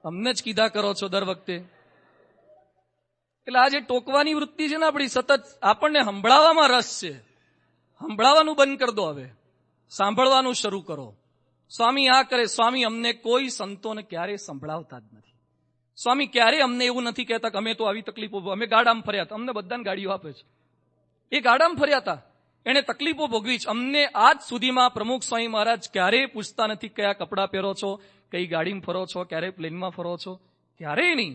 અમને જ કીધા કરો છો દર વખતે. એટલે આ જે ટોકવાની વૃત્તિ છે ને આપણી સતત, આપણને સંભળાવવામાં રસ છે. સંભળાવાનું બંધ કરી દો, હવે સાંભળવાનું શરૂ કરો. સ્વામી આ કરે, સ્વામી અમને કોઈ સંતોને ક્યારે સંભળાવતા જ નથી. સ્વામી ક્યારે અમને એવું નથી કહેતા કે અમે તો આવી તકલીફો, અમે ગાડામાં ફર્યા હતા, અમને બધાને ગાડીઓ આપે છે. એ ગાડામાં ફર્યા હતા, એને તકલીફો ભોગવી છે. અમને આજ સુધીમાં પ્રમુખ સ્વામી મહારાજ ક્યારેય પૂછતા નથી કયા કપડાં પહેરો છો, કઈ ગાડીમાં ફરો છો, ક્યારે પ્લેનમાં ફરો છો, ક્યારેય નહીં.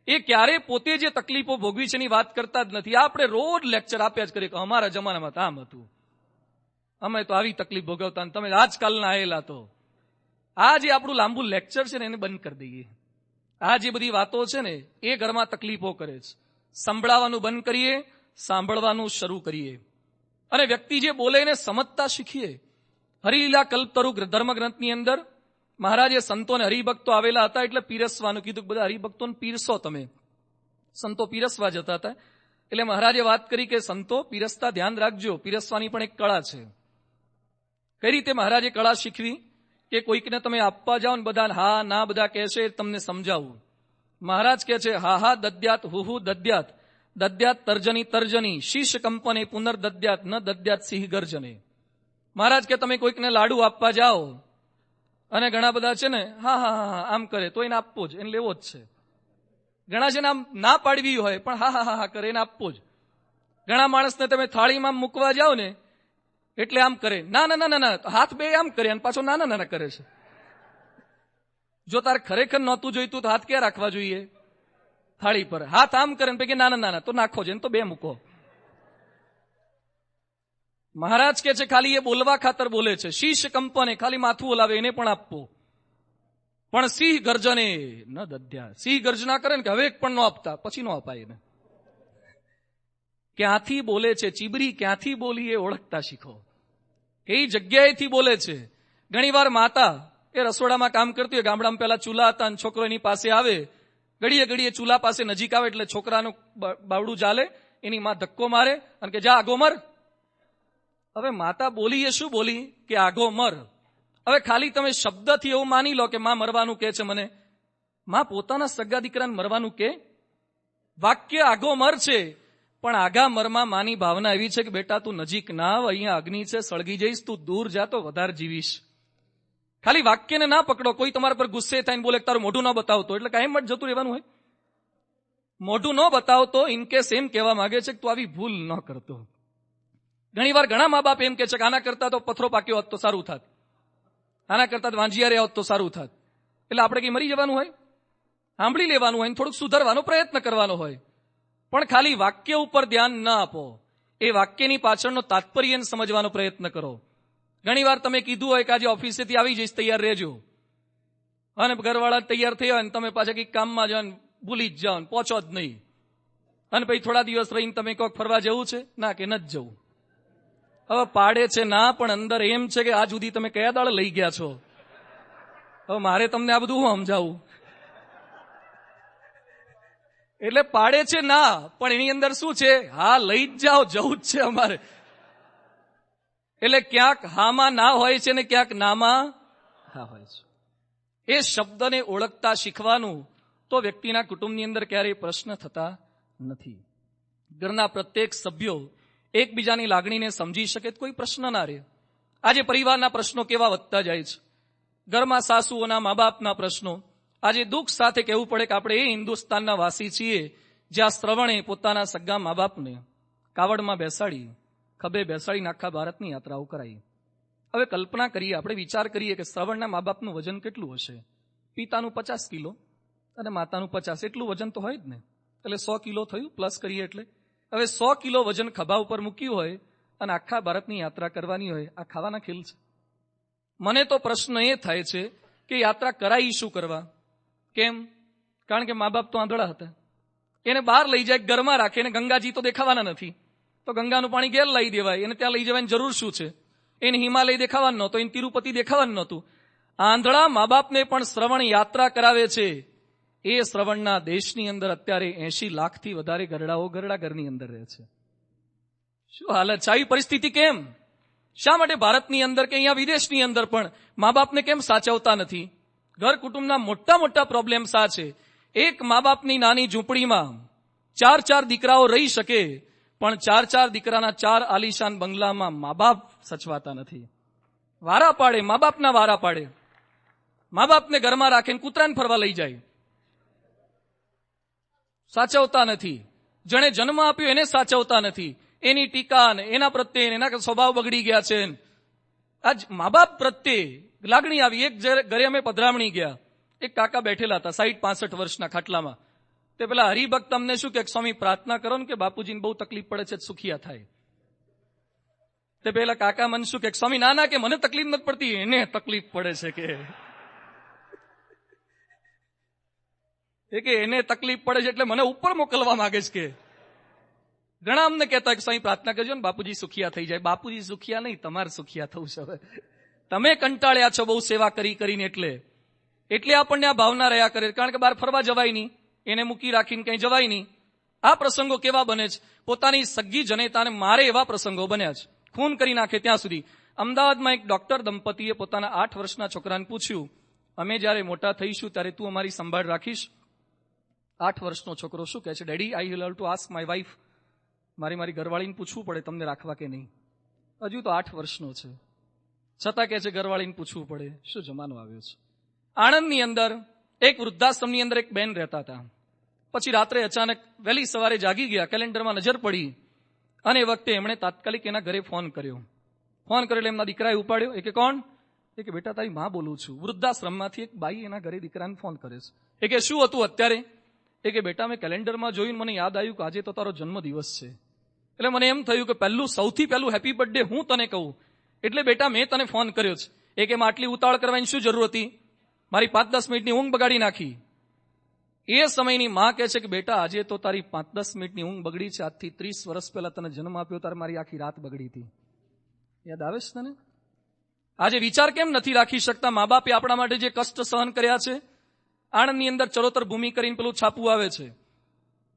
એ ક્યારે પોતે જે તકલીફો ભોગવી છે એની વાત કરતા જ નથી. આપણે રોજ લેક્ચર આપ્યા જ કરીએ કે અમારા જમાનામાં આમ હતું, અમે તો આવી તકલીફ ભોગવતા, તમે આજકાલના આયેલા. તો આ જે આપણું લાંબુ લેક્ચર છે ને એને બંધ કરી દઈએ. આ જે બધી વાતો છે ને એ ઘરમાં તકલીફો કરે છે. સંભળાવાનું બંધ કરીએ, સાંભળવાનું શરૂ કરીએ અને વ્યક્તિ જે બોલે એને સમજતા શીખીએ. હરિલીલા કલ્પતરુ ધર્મગ્રંથની અંદર મહારાજે સંતોને હરિભક્તો આવેલા હતા એટલે પીરસવાનું કીધું. બધા હરિભક્તોને પીરસો તમે. સંતો પીરસવા જતા હતા એટલે મહારાજે વાત કરી કે સંતો પીરસતા ધ્યાન રાખજો, પીરસવાની પણ એક કળા છે. કઈ રીતે મહારાજે કળા શીખવી કે કોઈકને તમે આપવા જાઓ ને બધા હા ના બધા કહેશે, તમને સમજાવું. મહારાજ કહે છે હા હા દદ્યાત હુહુ દદ્યાત, દદ્યાત તર્જની તર્જની, શીશ કંપને પુનર્દદ્યાત ન દદ્યાત સિંહ ગર્જને. મહારાજ કે તમે કોઈકને લાડુ આપવા જાઓ અને ઘણા બધા છે ને હા હા હા આમ કરે તો એને આપવો જ, એને લેવો જ છે. ઘણા છે ને આમ ના પાડવી હોય પણ હા હા હા કરે એને આપવો જ. ઘણા માણસને તમે થાળીમાં મૂકવા જાઓ ને એટલે આમ કરે ના ના ના ના, હાથ બે આમ કરે અને પાછો નાના નાના કરે છે. જો તારે ખરેખર નહોતું જોઈતું તો હાથ ક્યાં રાખવા જોઈએ? થાળી પર. હાથ આમ કરે પૈકી નાના નાના તો નાખો છે, તો બે મૂકો. મહારાજ કે છે ખાલી એ બોલવા ખાતર બોલે છે. શીશ કંપને ખાલી માથું ઓલાવે એને પણ આપવું, પણ સિંહ ગર્જને ન દદ્યા. સિંહ ગર્જના કરે ને કે હવે એક પણ ન આપતા, પછી ન અપાય એને. ક્યાંથી બોલે છે ચીબરી, ક્યાંથી બોલી એ ઓળખતા શીખો. કઈ જગ્યાએથી બોલે છે. ઘણી વાર માતા એ રસોડામાં કામ કરતી હોય, ગામડામાં પેલા ચૂલા હતા અને છોકરો એની પાસે આવે, ઘડીએ ઘડીએ ચૂલા પાસે નજીક આવે એટલે છોકરાનું બાવડું ચાલે, એની માં ધક્કો મારે અને કે જા આગો મર. હવે માતા બોલી એ શું બોલી કે આગો મર. હવે ખાલી તમે શબ્દથી એવું માની લો કે માં મરવાનું કે છે મને. માં પોતાના સગા દીકરાને મરવાનું કે? વાક્ય આગો મર છે પણ આગા મરમાં માની ભાવના એવી છે કે બેટા તું નજીક ના આવ, અહીંયા અગ્નિ છે, સળગી જઈશ, તું દૂર જા તો વધારે જીવીશ. ખાલી વાક્યને ના પકડો. કોઈ તમારા પર ગુસ્સે થઈને બોલે તારું મોઢું ન બતાવતો એટલે કાંઈ મત જતું રહેવાનું હોય. મોઢું ન બતાવતો ઇનકેસ એમ કહેવા માંગે છે કે તું આવી ભૂલ ન કરતો. ઘણી વાર ઘણા મા બાપ એમ કે છે કે આના કરતા તો પથરો પાક્યો હોત તો સારું થાત, આના કરતા તો વાંજિયા રહ્યા હોત તો સારું થાત. એટલે આપણે કઈ મરી જવાનું હોય? સાંભળી લેવાનું હોય, થોડુંક સુધારવાનો પ્રયત્ન કરવાનો હોય. પણ ખાલી વાક્ય ઉપર ધ્યાન ન આપો, એ વાક્યની પાછળનો તાત્પર્યને સમજવાનો પ્રયત્ન કરો. ઘણી વાર તમે કીધું હોય કે આજે ઓફિસેથી આવી જઈશ, તૈયાર રહેજો, અને ઘરવાળા તૈયાર થયા હોય તમે પાછા કંઈક કામમાં જાઓ ભૂલી જ જાઓ, પહોંચો જ નહીં. અને પછી થોડા દિવસ રહીને તમે કહો ફરવા જવું છે, ના કે નથી જવું. હવે પાડે છે ના પણ અંદર એમ છે કે આજ સુધી તમે કયા દાડે લઈ ગયા છો. હવે મારે તમને આ બધું હું સમજાવું. એટલે પાડે છે ના પણ એની અંદર શું છે? હા લઈ જ જાઓ, જવું જ છે અમારે. એટલે ક્યાંક હામાં ના હોય છે ને ક્યાંક નામાં હા હોય છે. એ શબ્દને ઓળખતા શીખવાનું તો વ્યક્તિના કુટુંબની અંદર ક્યારેય પ્રશ્ન થતા નથી. ઘરના પ્રત્યેક સભ્યો એકબીજાની લાગણીને સમજી શકે તો કોઈ પ્રશ્ન ના રહે. આજે પરિવારના પ્રશ્નો કેવા વધતા જાય છે. ઘરમાં સાસુઓના મા બાપના પ્રશ્નો. આજે દુઃખ સાથે કહેવું પડે કે આપણે એ હિન્દુસ્તાનના વાસી છીએ જ્યાં શ્રવણે પોતાના સગા મા બાપને કાવડમાં બેસાડી, ખભે બેસાડીને આખા ભારતની યાત્રાઓ કરાઈ. હવે કલ્પના કરીએ, આપણે વિચાર કરીએ કે શ્રવણના મા બાપનું વજન કેટલું હશે? પિતાનું 50 કિલો અને માતાનું 50, એટલું વજન તો હોય જ ને. એટલે 100 કિલો થયું, પ્લસ કરીએ એટલે. હવે 100 કિલો વજન ખભા ઉપર મૂક્યું હોય અને આખા ભારતની યાત્રા કરવાની હોય, આ ખાવાના ખેલ છે? મને તો પ્રશ્ન એ થાય છે કે યાત્રા કરાઈ શું કરવા? કેમ? કારણ કે મા બાપ તો આંધળા હતા. એને બહાર લઈ જાય, ઘરમાં રાખે, એને ગંગાજી તો દેખાવાના નથી, તો ગંગાનું પાણી ઘેર લાવી દેવાય. એને ત્યાં લઈ જવાની જરૂર શું છે? એને હિમાલય દેખાવાનું નહોતું, એને તિરુપતિ દેખાવાનું નહોતું. આંધળા મા બાપને પણ શ્રવણ યાત્રા કરાવે છે. એ શ્રવણના દેશની અંદર અત્યારે 80 લાખથી વધારે ગરડાઓ ઘરડા ઘરની અંદર રહે છે. શું હાલત છે? આવી પરિસ્થિતિ કેમ? શા માટે ભારતની અંદર કે અહીંયા વિદેશની અંદર પણ મા બાપને કેમ સાચવતા નથી? ઘર કુટુંબના મોટા મોટા પ્રોબ્લેમ શા છે? એક મા બાપની નાની ઝૂંપડીમાં 4 દીકરાઓ રહી શકે, પણ 4 દીકરાના 4 આલીશાન બંગલામાં મા બાપ સચવાતા નથી. વારા પાડે, મા બાપના વારા પાડે. મા બાપને ઘરમાં રાખીને કૂતરાને ફરવા લઈ જાય. સાચવતા નથી. જેણે જન્મ આપ્યો એને સાચવતા નથી. એની ટીકા ને એના પ્રત્યે એના સ્વભાવ બગડી ગયા છે. આજ મા બાપ પ્રત્યે લાગણી આવી. એક ઘરે અમે પધરામણી ગયા, એક કાકા બેઠેલા હતા 60-65 વર્ષના ખાટલામાં. તે પેલા હરિભક્ત અમને શું કે સ્વામી પ્રાર્થના કરો ને કે બાપુજીને બહુ તકલીફ પડે છે, સુખિયા થાય. તે પેલા કાકા મન શું કે સ્વામી ના કે મને તકલીફ નથી પડતી, એને તકલીફ પડે છે કે એને તકલીફ પડે છે એટલે મને ઉપર મોકલવા માંગે છે કે ઘણા અમને કહેતા કે સ્વામી પ્રાર્થના કરજો ને બાપુજી સુખિયા થઈ જાય. બાપુજી સુખિયા નહીં, તમારે સુખિયા થવું છે. હવે તમે કંટાળ્યા છો બહુ સેવા કરીને, એટલે આપણને આ ભાવના રહ્યા કરે. કારણ કે બહાર ફરવા જવાય નહીં, એને મૂકી રાખીને કઈ જવાય નહીં. આ પ્રસંગો કેવા બને છે, પોતાની સગી જનેતાને મારે એવા પ્રસંગો બન્યા છે, ખૂન કરી નાખે ત્યાં સુધી. અમદાવાદમાં એક ડોક્ટર દંપતીએ પોતાના 8 વર્ષના છોકરાને પૂછ્યું, અમે જયારે મોટા થઈશું ત્યારે તું અમારી સંભાળ રાખીશ? 8 વર્ષનો છોકરો શું કહે છે, daddy I will have to ask my wife. મારી ઘરવાળીને પૂછવું પડે તમને રાખવા કે નહીં. હજુ તો 8 વર્ષનો છે, છતાં કે છે ઘરવાળીને પૂછવું પડે. શું જમાનો આવ્યો છે. આણંદની અંદર એક વૃદ્ધાશ્રમની અંદર એક બેન રહેતા હતા. પછી રાત્રે અચાનક વહેલી સવારે જાગી ગયા, કેલેન્ડરમાં નજર પડી અને એ વખતે એમણે તાત્કાલિક એના ઘરે ફોન કર્યો. એટલે એમના દીકરાએ ઉપાડ્યો. કે કોણ? કે બેટા તારી માં બોલું છું. વૃદ્ધાશ્રમમાંથી એક બાઈ એના ઘરે દીકરાને ફોન કરે છે. કે શું હતું અત્યારે? કે બેટા મેં કેલેન્ડરમાં જોઈને મને યાદ આવ્યું કે આજે તો તારો જન્મદિવસ છે, એટલે મને એમ થયું કે સૌથી પહેલું હેપી બર્થડે હું તને કહું, એટલે બેટા મેં તને ફોન કર્યો છે. કે એમાં આટલી ઉતાવળ કરવાની શું જરૂર હતી? મારી 5-10 મિનિટની ઊંઘ બગાડી નાખી. એ સમયની માં કહે છે કે બેટા આજે તો તારી 5-10 મિનિટની ઊંઘ બગડી છે, આજથી 30 વર્ષ પહેલા તને જન્મ આપ્યો ત્યારે મારી આખી રાત બગડી હતી. યાદ આવે છે તને? આજે વિચાર કેમ નથી રાખી શકતા? મા બાપે આપણા માટે જે કષ્ટ સહન કર્યા છે. આણંદની અંદર ચરોતર ભૂમિ કરીને પેલું છાપું આવે છે,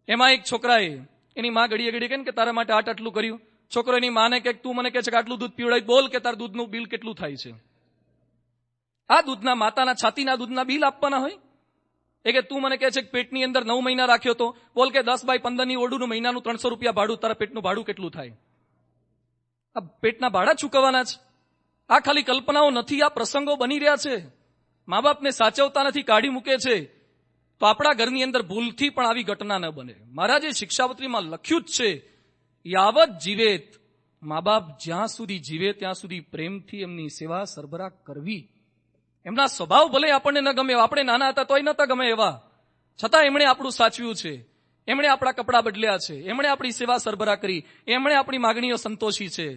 એમાં એક છોકરાએ એની માં ઘડીએ કહે કે તારા માટે આટલું કર્યું. છોકરો એની માને કે તું મને કહે છે કે આટલું દૂધ પીવડાવી, બોલ કે તાર દૂધનું બિલ કેટલું થાય છે. આ દૂધના માતાના છાતીના દૂધના બિલ આપવાના હોય. કે તું મને કહે છે કે પેટની અંદર 9 મહિના રાખ્યો તો, બોલ કે 10x15 ની ઓરડું મહિનાનું 300 રૂપિયા ભાડું, તારા પેટનું ભાડું કેટલું થાય? આ પેટના ભાડા ચૂકવવાના છે. આ ખાલી કલ્પનાઓ નથી, આ પ્રસંગો બની રહ્યા છે. મા બાપને સાચવતા નથી, કાઢી મૂકે છે. તો આપણા ઘરની અંદર ભૂલથી પણ આવી ઘટના ન બને. મહારાજે શિક્ષાપત્રીમાં લખ્યું જ છે, યાવત જીવેત, મા બાપ જ્યાં સુધી જીવે ત્યાં સુધી પ્રેમથી એમની સેવા સરભરા કરવી. એમના સ્વભાવ ભલે આપણને ન ગમે, આપણે નાના હતા તોય નતા ગમે એવા, છતાં એમણે આપણું સાચવ્યું છે, એમણે આપણા કપડા બદલ્યા છે, એમણે આપણી સેવા સરભરા કરી, એમણે આપણી માગણીઓ સંતોષી છે.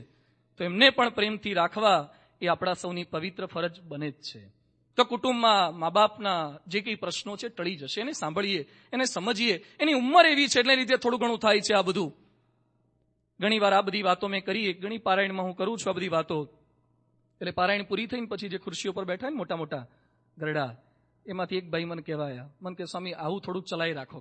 તો એમને પણ પ્રેમથી રાખવા એ આપણા સૌની પવિત્ર ફરજ બને જ છે. તો કુટુંબમાં મા બાપના જે કઈ પ્રશ્નો છે ટળી જશે. એને સાંભળીએ, એને સમજીએ. એની ઉંમર એવી છે એટલે લીધે થોડું ઘણું થાય છે આ બધું. ઘણી વાર આ બધી વાતો મેં કરી, ઘણી પારાયણમાં હું કરું છું આ બધી વાતો. એટલે પારાયણ પૂરી થઈને પછી જે ખુરશીઓ પર બેઠા ને મોટા મોટા ગરડા, એમાંથી એક ભાઈ મને કહેવાયા, મને કે સ્વામી આવું થોડુંક ચલાવી રાખો.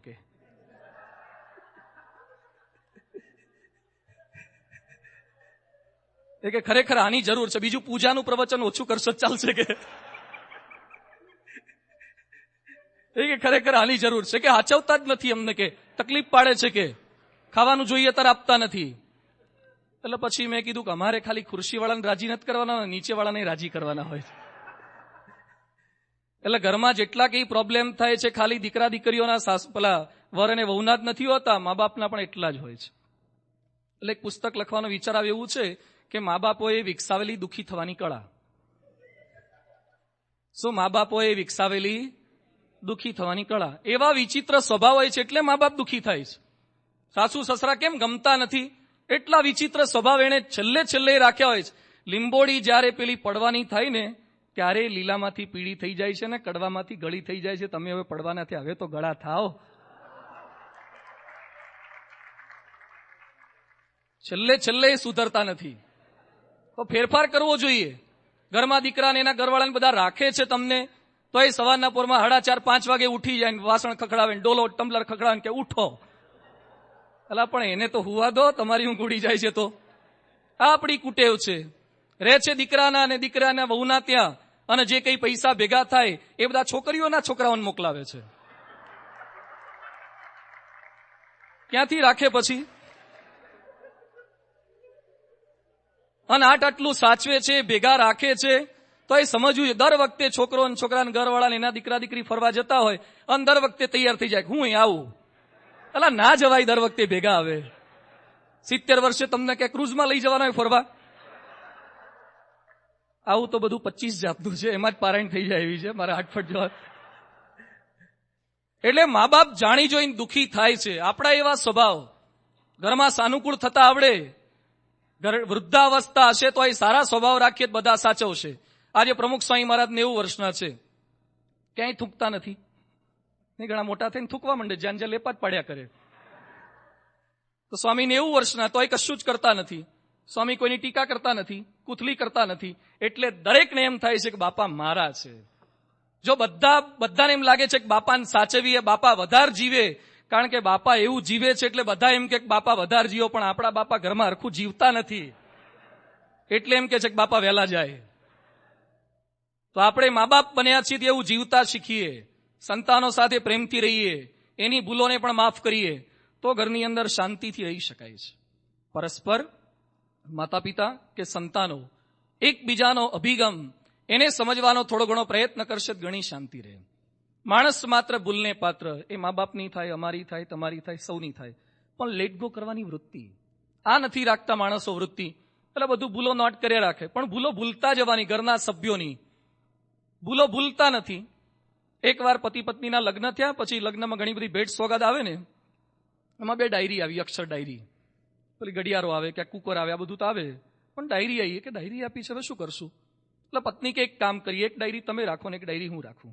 કે ખરેખર આની જરૂર છે, બીજું પૂજાનું પ્રવચન ઓછું કરશો ચાલશે. કે ખરેખર આની જરૂર છે, કે હાચવતા જ નથી અમને, કે તકલીફ પાડે છે, કે ખાવાનું જોઈએ ત્યારે આપતા નથી. એટલે પછી મેં કીધું કે અમારે ખાલી ખુરશી વાળાને રાજી નથી કરવાના, નીચે વાળાને રાજી કરવાના હોય છે. એટલે ઘરમાં જેટલા કઈ પ્રોબ્લેમ થાય છે ખાલી દીકરા દીકરીઓના પેલા વર અને વહુના જ નથી હોતા, મા બાપના પણ એટલા જ હોય છે. એટલે એક પુસ્તક લખવાનો વિચાર આવે એવું છે કે મા બાપોએ વિકસાવેલી દુઃખી થવાની કળા. શું? મા બાપોએ વિકસાવેલી દુઃખી થવાની કળા. એવા વિચિત્ર સ્વભાવ હોય છે એટલે મા બાપ દુઃખી થાય છે. સાસુ સસરા કેમ ગમતા નથી? એટલા વિચિત્ર સ્વભાવ એને છેલ્લે રાખ્યા હોય છે. લીંબોડી જયારે પેલી પડવાની થાય ને ત્યારે લીલામાંથી પીળી થઈ જાય છે ને કડવામાંથી ગળી થઈ જાય છે. તમે હવે પડવાના થયા, હવે તો ગળા થાવ. છેલ્લે સુધરતા નથી. તો ફેરફાર કરવો જોઈએ. ઘરમાં દીકરાને એના ઘરવાળાને બધા રાખે છે તમને, તો એ સવારના પોરમાં 4:30-5 વાગે ઉઠી જાય, વાસણ ખખડાવે, ડોલો ટમ્બલર ખખડાવે કે ઉઠો. અલા પણ એને તો હુવા દો, તમારી ઊંઘ ઉડી જાય છે. તો આ આપણી કુટેવ છે. રહે છે દીકરાના અને દીકરાના વહુના ત્યાં, અને જે કઈ પૈસા ભેગા થાય એ બધા છોકરીઓના છોકરાઓને મોકલાવે છે. ક્યાંથી રાખે પછી? અને આટલું સાચવે છે, ભેગા રાખે છે, તો એ સમજવું. દર વખતે છોકરો અને છોકરાના ઘરવાળા એના દીકરા દીકરી ફરવા જતા હોય અને દર વખતે તૈયાર થઈ જાય, હું અહીં આવું. અલા ના જવાય, દર વખતે ભેગા આવે. 70 વર્ષે તમને કે ક્રુઝમાં લઈ જવાના હોય ફરવા, આવું તો બધું 25 જાતનું છે. એમાં જ પારાયણ થઈ જાય એવી છે મારા હાટફટ જવા. એટલે મા બાપ જાણી જોઈને દુઃખી થાય છે. આપણા એવા સ્વભાવ ઘરમાં સાનુકૂળ થતા આવડે વૃદ્ધાવસ્થા હશે તો એ સારા સ્વભાવ રાખીએ બધા સાચવશે. આજે પ્રમુખ સ્વામી મહારાજ 90 વર્ષના છે, ક્યાંય થૂકતા નથી. નહીં, ઘણા મોટા થઈને થૂકવા માંડે, જ્યાં જ્યાં લેપા જ પાડ્યા કરે. તો સ્વામી 90 વર્ષના તો એ કશું જ કરતા નથી. સ્વામી કોઈની ટીકા કરતા નથી, કુથલી કરતા નથી. એટલે દરેકને એમ થાય છે કે બાપા મારા છે. જો બધાને એમ લાગે છે કે બાપાને સાચવીએ, બાપા વધારે જીવે, કારણ કે બાપા એવું જીવે છે એટલે બધા એમ કે બાપા વધારે જીવો, પણ આપણા બાપા ઘરમાં હરખું જીવતા નથી એટલે એમ કે છે કે બાપા વહેલા જાય. તો આપણે મા બાપ બન્યા છીએ એવું જીવતા શીખીએ, સંતાનો સાથે પ્રેમથી રહીએ, એની ભૂલોને પણ માફ કરીએ, તો ઘરની અંદર શાંતિથી રહી શકાય છે. પરસ્પર માતા પિતા કે સંતાનો એકબીજાનો અભિગમ એને સમજવાનો થોડો ઘણો પ્રયત્ન કરશે તો ઘણી શાંતિ રહે. માણસ માત્ર ભૂલને પાત્ર, એ મા બાપની થાય, અમારી થાય, તમારી થાય, સૌની થાય, પણ લેટ ગો કરવાની વૃત્તિ આ નથી રાખતા માણસો. વૃત્તિ એટલે બધું ભૂલો નોટ કર્યા રાખે, પણ ભૂલો ભૂલતા જવાની. ઘરના સભ્યોની ભૂલો ભૂલતા નથી. એકવાર પતિ પત્નીના લગ્ન થયા, પછી લગ્નમાં ઘણી બધી ભેટ સોગાદ આવે ને, એમાં 2 ડાયરી આવી, અક્ષર ડાયરી. પેલી ઘડિયાળો આવે કે કુકર આવે, આ બધું તો આવે, પણ ડાયરી આવી કે ડાયરી આપી છે, હવે શું કરશું? એટલે પત્ની કે એક કામ કરીએ, એક ડાયરી તમે રાખો ને એક ડાયરી હું રાખું.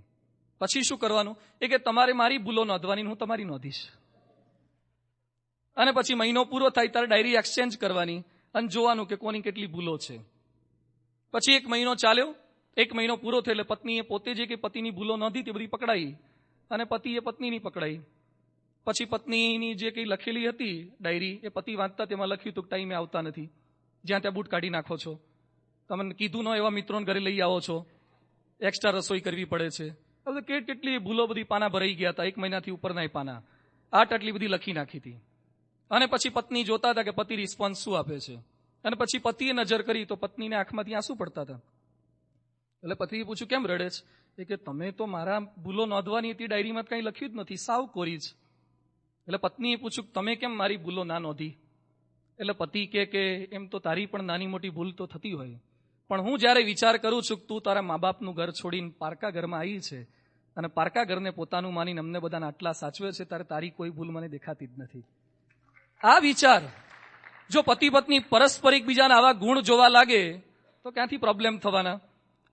પછી શું કરવાનું? એ કે તમારે મારી ભૂલો નોંધવાની, હું તમારી નોંધીશ. અને પછી મહિનો પૂરો થાય ત્યારે ડાયરી એક્સચેન્જ કરવાની અને જોવાનું કે કોની કેટલી ભૂલો છે. પછી 1 મહિનો ચાલ્યો, 1 મહિનો પૂરો થયો એટલે પત્નીએ પોતે જે કે પતિની ભૂલો નોંધી તે બધી પકડાઈ અને પતિએ પત્નીની પકડાઈ. પછી પત્નીની જે કંઈ લખેલી હતી ડાયરી, એ પતિ વાંચતા તેમાં લખ્યું હતું ટાઈમે આવતા નથી, જ્યાં ત્યાં બૂટ કાઢી નાખો છો, તમને કીધું ન એવા મિત્રોને ઘરે લઈ આવો છો, એક્સ્ટ્રા રસોઈ કરવી પડે છે. કેટલી ભૂલો, બધી પાના ભરાઈ ગયા હતા, 1 મહિનાથી ઉપરના પાના આટલી બધી લખી નાખી હતી. અને પછી પત્ની જોતા હતા કે પતિ રિસ્પોન્સ શું આપે છે. અને પછી પતિએ નજર કરી તો પત્નીને આંખમાંથી આંસુ પડતા હતા. એટલે પતિએ પૂછ્યું કેમ રડે છે? એ કે તમે તો મારા ભૂલો નોંધવાની હતી ડાયરીમાં કંઈ લખ્યું જ નથી, સાવ કોરી જ. એટલે પત્નીએ પૂછ્યું તમે કેમ મારી ભૂલો ના નોંધી? એટલે પતિ કે એમ તો તારી પણ નાની મોટી ભૂલ તો થતી હોય, પણ હું જ્યારે વિચાર કરું છું કે તું તારા મા બાપનું ઘર છોડીને પારકા ઘરમાં આવી છે અને પારકા ઘરને પોતાનું માનીને અમને બધાને આટલા સાચવે છે, ત્યારે તારી કોઈ ભૂલ મને દેખાતી જ નથી. આ વિચાર જો પતિ પત્ની પરસ્પર એકબીજાના આવા ગુણ જોવા લાગે તો ક્યાંથી પ્રોબ્લેમ થવાના?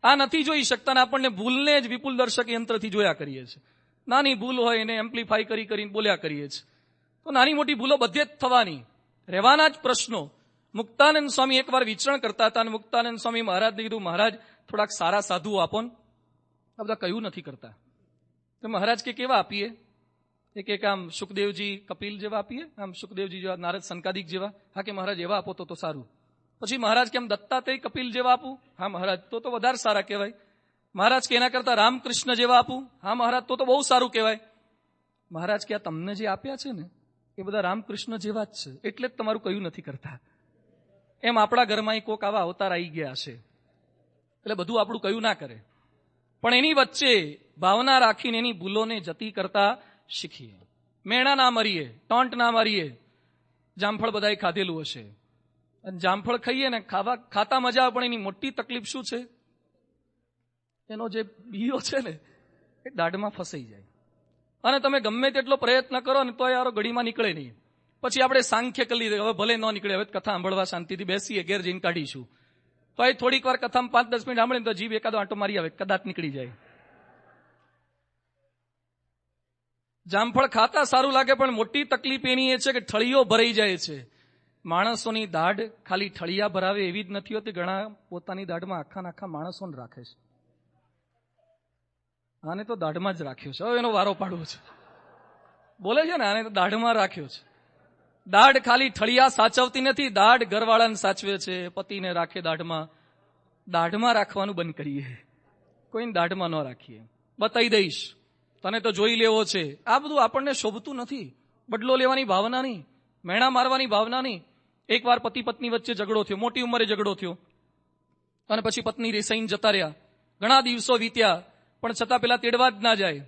આ નથી જોઈ શકતા ને આપણને ભૂલને જ વિપુલ દર્શક યંત્રથી જોયા કરીએ છીએ. નાની ભૂલ હોય એને એમ્પ્લીફાઈ કરીને બોલ્યા કરીએ છીએ. તો નાની મોટી ભૂલો બધે જ થવાની, રહેવાના જ પ્રશ્નો. મુક્તાનંદ સ્વામી એકવાર વિચરણ કરતા હતા અને મુક્તાનંદ સ્વામી મહારાજને કીધું મહારાજ થોડાક સારા સાધુઓ આપો ને. આ બધા કયું નથી કરતા. તો મહારાજ કે કેવા આપીએ? એક આમ સુખદેવજી કપિલ જેવા આપીએ, આમ સુખદેવજી જેવા, નારદ સંકાદિક જેવા? હા કે મહારાજ એવા આપો તો સારું. પછી મહારાજ કેમ દત્તાત્રેય કપિલ જેવા આપું? હા મહારાજ તો વધારે સારા કહેવાય. મહારાજ કે એના કરતા રામકૃષ્ણ જેવા આપું? હા મહારાજ તો બહુ સારું કહેવાય. મહારાજ કે આ તમને જે આપ્યા છે ને એ બધા રામકૃષ્ણ જેવા જ છે, એટલે જ તમારું કયું નથી કરતા. એમ આપણા ઘરમાં કોક આવા અવતાર આવી ગયા છે એટલે બધું આપણું કયું ના કરે, પણ એની વચ્ચે ભાવના રાખીને એની ભૂલોને જતી કરતા શીખીએ. મેણા ના મારીએ, ટોન્ટ ના મારીએ. જામફળ બધાએ ખાધેલું હશે, અને જામફળ ખાઈએ ને ખાતા મજા આવે, પણ એની મોટી તકલીફ શું છે? એનો જે બીયો છે ને એ દાઢમાં ફસાઈ જાય, અને તમે ગમે તેટલો પ્રયત્ન કરો ને તો યાર ઘડીમાં નીકળે નહીં. પછી આપણે સાંખ્ય કરી દઈએ, હવે ભલે ન નીકળે, હવે કથા સાંભળવા શાંતિથી બેસીએ, ઘેર જઈને કાઢીશું. તો એ થોડીક વાર કથામાં 5-10 મિનિટ સાંભળે તો જીભ એકાદો આંટો મારી આવે, કદાચ નીકળી જાય. જામફળ ખાતા સારું લાગે, પણ મોટી તકલીફ એની એ છે કે ઠળીઓ ભરાઈ જાય છે. માણસોની દાઢ ખાલી ઠળિયા ભરાવે એવી જ નથી હોતી, ઘણા પોતાની દાઢમાં આખા માણસોને રાખે છે. આને તો દાઢમાં જ રાખ્યો છે, હવે એનો વારો પાડવો છે. બોલે છે ને આને તો દાઢમાં રાખ્યો છે. દાઢ ખાલી ઠળિયા સાચવતી નથી, દાઢ ઘરવાળાને સાચવે છે, પતિને રાખે દાઢમાં. દાઢમાં રાખવાનું બંધ કરીએ, કોઈને દાઢમાં ન રાખીએ. બતાવી દઈશ, તને તો જોઈ લેવો છે, આ બધું આપણને શોભતું નથી. બદલો લેવાની ભાવના નહીં, મેણા મારવાની ભાવના નહીં. એકવાર પતિ પત્ની વચ્ચે ઝઘડો થયો, મોટી ઉંમરે ઝઘડો થયો, અને પછી પત્ની રિસાઈને જતા રહ્યા. ઘણા દિવસો વીત્યા, પણ છતાં પેલા તેડવા જ ના જાય.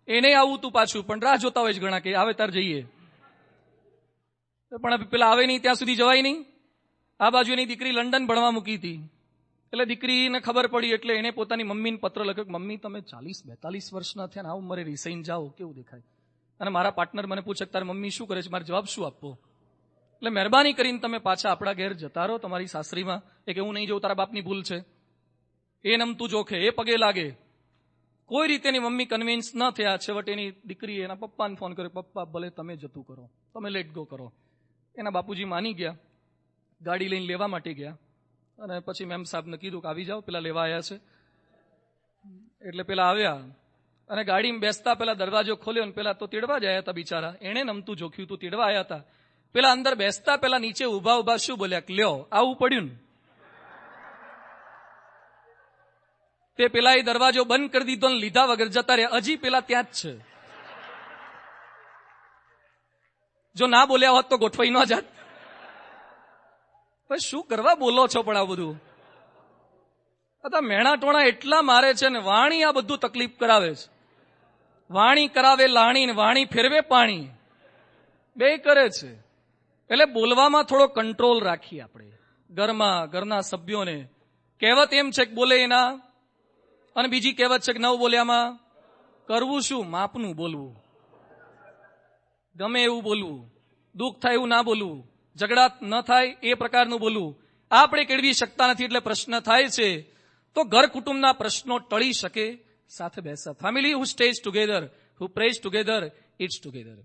એને આવું તું પાછું, પણ રાહ જોતા હોય છે ઘણા કે આવે તાર જઈએ, પણ પેલા આવે નહીં ત્યાં સુધી જવાય નહીં. આ બાજુ એની દીકરી લંડન ભણવા મૂકી હતી, એટલે દીકરીને ખબર પડી, એટલે એને પોતાની મમ્મીને પત્ર લખ્યો કે મમ્મી તમે 40-42 વર્ષના થયા ને આ ઉંમરે રિસાઈને જાઓ, કેવું દેખાય? અને મારા પાર્ટનર મને પૂછે તારી મમ્મી શું કરે છે, મારે જવાબ શું આપવો? એટલે મહેરબાની કરીને તમે પાછા આપણા ઘેર જતા રહો તમારી સાસરીમાં. એ કે હું નહીં જઉં, તારા બાપની ભૂલ છે, એ નમતું જોખે, એ પગે લાગે. કોઈ રીતે એની મમ્મી કન્વિન્સ ન થયા. છેવટે એની દીકરીએ એના પપ્પાને ફોન કર્યો, પપ્પા ભલે તમે જતું કરો, તમે લેટ ગો કરો. એના બાપુજી માની ગયા, ગાડી લઈને લેવા માટે ગયા. અને પછી મેમ સાહેબને કીધું કે આવી જાઓ, પેલા લેવા આવ્યા છે. એટલે પેલા આવ્યા અને ગાડીમાં બેસતા પેલા દરવાજો ખોલ્યો ને પેલા તો તેડવા જ આવ્યા હતા બિચારા. એણે નમતું જોખ્યું તું, તેડવા આવ્યા હતા. પેલા અંદર બેસતા પેલા નીચે ઉભા ઉભા શું બોલ્યા કે લ્યો આવું પડ્યું ને. તે પેલા એ દરવાજો બંધ કરી દીધો ને લીધા વગર જતા રહ્યા. હજી પેલા ત્યાં જ છે. જો ના બોલ્યા હોત તો ગોઠવાઈ ન જાત. શું કરવા બોલો છો પણ આ બધું? આ મેણા ટોણા એટલા મારે છે ને વાણી આ બધું તકલીફ કરાવે છે. વાણી કરાવે લાણી ને વાણી ફેરવે પાણી, બે કરે છે. એટલે બોલવામાં થોડો કંટ્રોલ રાખીએ આપણે. ઘરમાં ઘરના સભ્યોને કહેવત એમ છે કે બોલે એના, અને બીજી કહેવત છે કે નવ બોલ્યામાં કરવું શું? માપનું બોલવું, ગમે એવું બોલવું, દુઃખ થાય એવું ના બોલવું, ઝઘડા ન થાય એ પ્રકારનું બોલવું. આપણે કેળવી શકતા નથી એટલે પ્રશ્ન થાય છે. તો ઘર કુટુંબના પ્રશ્નો ટળી શકે સાથે બેસા. Family who stays together, who prays together, it's together.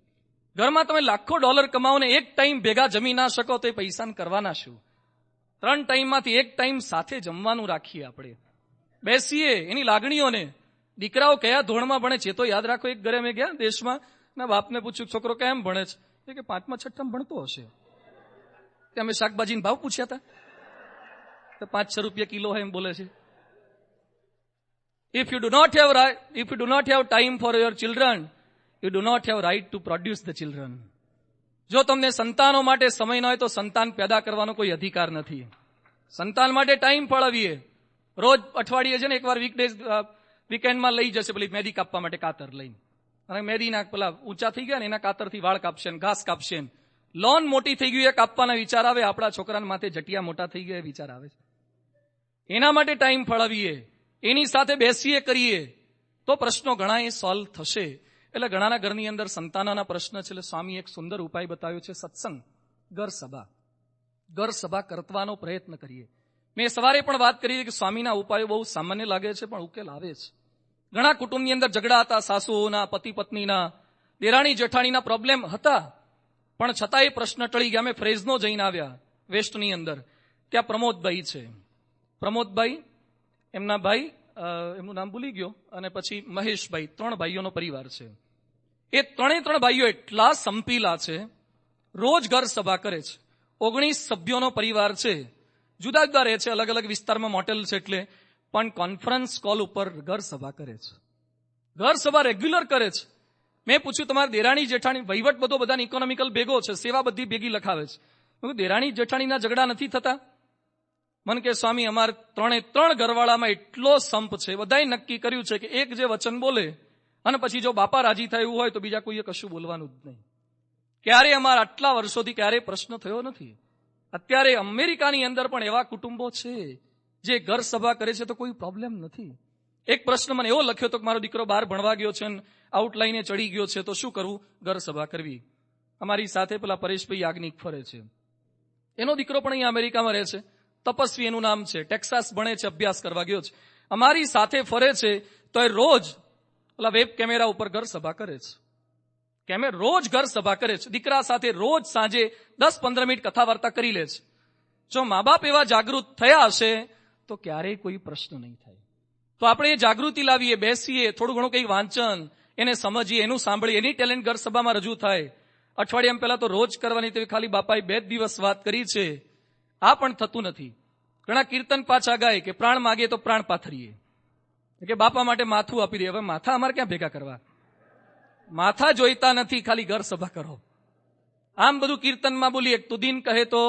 ઘરમાં તમે લાખો ડોલર કમાવો ને એક ટાઈમ ભેગા જમી ના શકો તો એ પૈસાને કરવાના શું? 3 ટાઈમમાંથી એક ટાઈમ સાથે જમવાનું રાખીએ. આપણે બેસીએ, એની લાગણીઓને. દીકરાઓ કયા ધોરણમાં ભણે છે તો યાદ રાખો. એક ઘરે મેં ગયા દેશમાં, ના બાપને પૂછ્યું છોકરો કેમ ભણે છે? કે 5મા 6મા ભણતો હશે. અમે શાકભાજીના ભાવ પૂછ્યા હતા તો 5-6 રૂપિયા કિલો હોય એમ બોલે છે. If you do not have time for your children, you do not have right to produce the children. જો તમને સંતાનો માટે સમય ન હોય તો સંતાન પેદા કરવાનો કોઈ અધિકાર નથી. સંતાન માટે ટાઈમ ફાળવીએ. રોજ અઠવાડિયે છે ને એકવાર વીકેન્ડમાં લઈ જશે પેલી મેદી કાપવા માટે કાતર લઈને. અને મેદીના પેલા ઊંચા થઈ ગયા ને એના કાતરથી વાળ કાપશે ને ઘાસ કાપશે. લોન મોટી થઈ ગઈ એ કાપવાના વિચાર આવે. આપણા છોકરાના માથે જટિયા મોટા થઈ ગયા વિચાર આવે છે. એના માટે ટાઈમ ફાળવીએ, એની સાથે બેસીએ કરીએ તો પ્રશ્નો ઘણા એ સોલ્વ થશે. એટલે ઘણાના ઘરની અંદર સંતાનોના પ્રશ્ન છે. એટલે સ્વામી એક સુંદર ઉપાય બતાવ્યો છે, સત્સંગ, ઘર સભા. ઘર સભા કરવાનો પ્રયત્ન કરીએ. મેં સવારે પણ વાત કરી કે સ્વામીના ઉપાયો બહુ સામાન્ય લાગે છે પણ ઉકેલ આવે છે. ઘણા કુટુંબની અંદર ઝઘડા હતા, સાસુઓના, પતિ પત્નીના, દેરાણી જેઠાણીના પ્રોબ્લેમ હતા, પણ છતાં એ પ્રશ્ન ટળી ગયા. અમે ફ્રેઝનો જઈને આવ્યા વેસ્ટની અંદર. ત્યાં પ્રમોદભાઈ છે. પ્રમોદભાઈ, એમના ભાઈ, એમનું નામ ભૂલી ગયો, અને પછી મહેશભાઈ, 3 ભાઈઓનો પરિવાર છે. એ 3 ભાઈઓ એટલા સંપીલા છે, રોજ ઘર સભા કરે છે. 19 સભ્યોનો પરિવાર છે. જુદા જુદા રહે છે, અલગ અલગ વિસ્તારમાં મોટેલ છે. એટલે પણ કોન્ફરન્સ કોલ ઉપર ઘર સભા કરે છે. ઘર સભા રેગ્યુલર કરે છે. મેં પૂછ્યું તમારા દેરાણી જેઠાણી, વહીવટ બધો બધાને ઇકોનોમિકલ ભેગો છે, સેવા બધી ભેગી લખાવે છે. દેરાણી જેઠાણીના ઝઘડા નથી થતા? મને કે સ્વામી અમારે 3 ઘરવાળામાં એટલો સંપ છે, બધાએ નક્કી કર્યું છે કે એક જે વચન બોલે અને પછી જો બાપા રાજી થાય એવું હોય તો બીજા કોઈએ કશું બોલવાનું જ નહીં. ક્યારે અમારા આટલા વર્ષોથી ક્યારે પ્રશ્ન થયો નથી. અત્યારે અમેરિકાની અંદર પણ એવા કુટુંબો છે જે ઘર સભા કરે છે તો કોઈ પ્રોબ્લેમ નથી. એક પ્રશ્ન મને એવો લખ્યો હતો કે મારો દીકરો બહાર ભણવા ગયો છે અને આઉટલાઈને ચડી ગયો છે તો શું કરવું? ઘર સભા કરવી. અમારી સાથે પેલા પરેશભાઈ યાજ્ઞિક ફરે છે, એનો દીકરો પણ અહીંયા અમેરિકામાં રહે છે. તપસ્વી એનું નામ છે, ટેક્સાસ ભણે છે, અભ્યાસ કરવા ગયો છે. અમારી સાથે ફરે છે તો એ રોજ પેલા વેબ કેમેરા ઉપર ઘર સભા કરે છે. રોજ ઘર સભા કરે છે. દીકરા સાથે રોજ સાંજે 10-15 મિનિટ કથા વાર્તા કરી લે છે. જો મા બાપ એવા જાગૃત થયા હશે તો ક્યારેય કોઈ પ્રશ્ન નહીં થાય. તો આપણે એ જાગૃતિ લાવીએ, બેસીએ, થોડું ઘણું કંઈક વાંચન, એને સમજીએ, એનું સાંભળીએ, એની ટેલેન્ટ ઘર સભામાં રજૂ થાય. અઠવાડિયામાં પહેલા તો રોજ કરવાની, તેવી ખાલી બાપાએ 2 દિવસ વાત કરી છે. આ પણ થતું નથી. ઘણા કીર્તન પાછા ગાય કે પ્રાણ માગે તો પ્રાણ પાથરીએ, કે બાપા માટે માથું આપી દે. હવે માથા અમારે ક્યાં ભેગા કરવા? માથા જોઈતા નથી, ખાલી ઘર સભા કરો. આમ બધું કીર્તનમાં બોલીએ, તું દિન કહે તો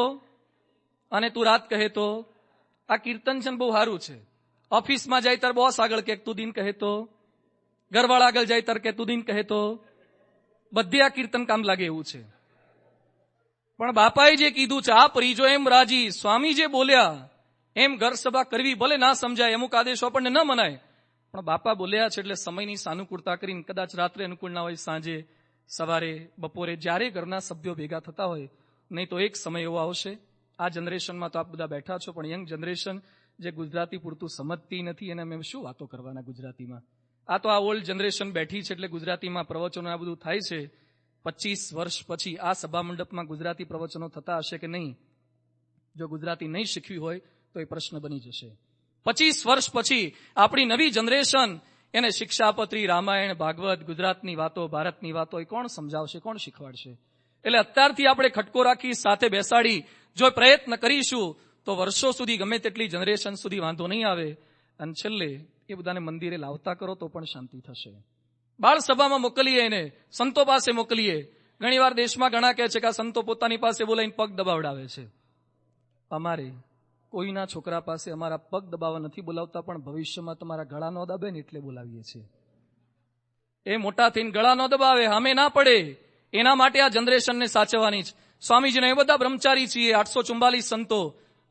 અને તું રાત કહે તો. આ કીર્તન છે ને બહુ સારું છે. ઓફિસમાં જાય ત્યારે બોસ આગળ કે તું દિન કહે તો, ઘરવાળા આગળ જાય ત્યારે કે તું દિન કહે તો. બધે આ કીર્તન કામ લાગે એવું છે. પણ બાપાએ જે કીધું છે, આ પરિજો એમ રાજી, સ્વામી જે બોલ્યા એમ ઘર સભા કરવી. ભલે ના સમજાય, અમુક આદેશો આપણને ન મનાય, પણ બાપા બોલ્યા છે એટલે સમયની સાનુકૂળતા કરીને કદાચ રાત્રે અનુકૂળ ના હોય, સાંજે, સવારે, બપોરે, જ્યારે ઘરના સભ્યો ભેગા થતા હોય નહીં તો એક સમય એવો આવશે, આ જનરેશનમાં તો આપ બધા બેઠા છો, પણ યંગ જનરેશન જે ગુજરાતી પૂરતું સમજતી નથી એને અમે શું વાતો કરવાના ગુજરાતીમાં. આ તો આ ઓલ્ડ જનરેશન બેઠી છે એટલે ગુજરાતીમાં પ્રવચનો આ બધું થાય છે. 25 વર્ષ પછી આ સભા મંડપમાં ગુજરાતી પ્રવચનો થતા હશે કે નહીં? જો ગુજરાતી નહીં શીખવી હોય તો એ પ્રશ્ન બની જશે. 25 વર્ષ પછી આપણી નવી જનરેશન એને શિક્ષાપત્રી, રામાયણ, ભાગવત, ગુજરાતની વાતો, ભારતની વાતો એ કોણ સમજાવશે, કોણ શીખવાડશે? એટલે અત્યારથી આપણે ખટકો રાખી સાથે બેસાડી જો પ્રયત્ન કરીશું તો વર્ષો સુધી ગમે તેટલી જનરેશન સુધી વાંધો નહીં આવે. અને છેલ્લે એ બધાને મંદિરે લાવતા કરો તો પણ શાંતિ થશે. બાળ સભામાં મોકલીએ, એને સંતો પાસે મોકલીએ. ઘણીવાર દેશમાં ઘણા કહે છે કે આ સંતો પોતાની પાસે બોલાવીને પગ દબાવડાવે છે. અમારે કોઈના છોકરા પાસે અમારા પગ દબાવવા નથી બોલાવતા, પણ ભવિષ્યમાં તમારા ગળા ન દબાવે ને એટલે બોલાવીએ છીએ. એ મોટા થઈને ગળા ન દબાવે, સામે ના પડે, એના માટે આ જનરેશનને સાચવવાની જ. સ્વામીજીને એ બધા બ્રહ્મચારી છીએ, 844 સંતો,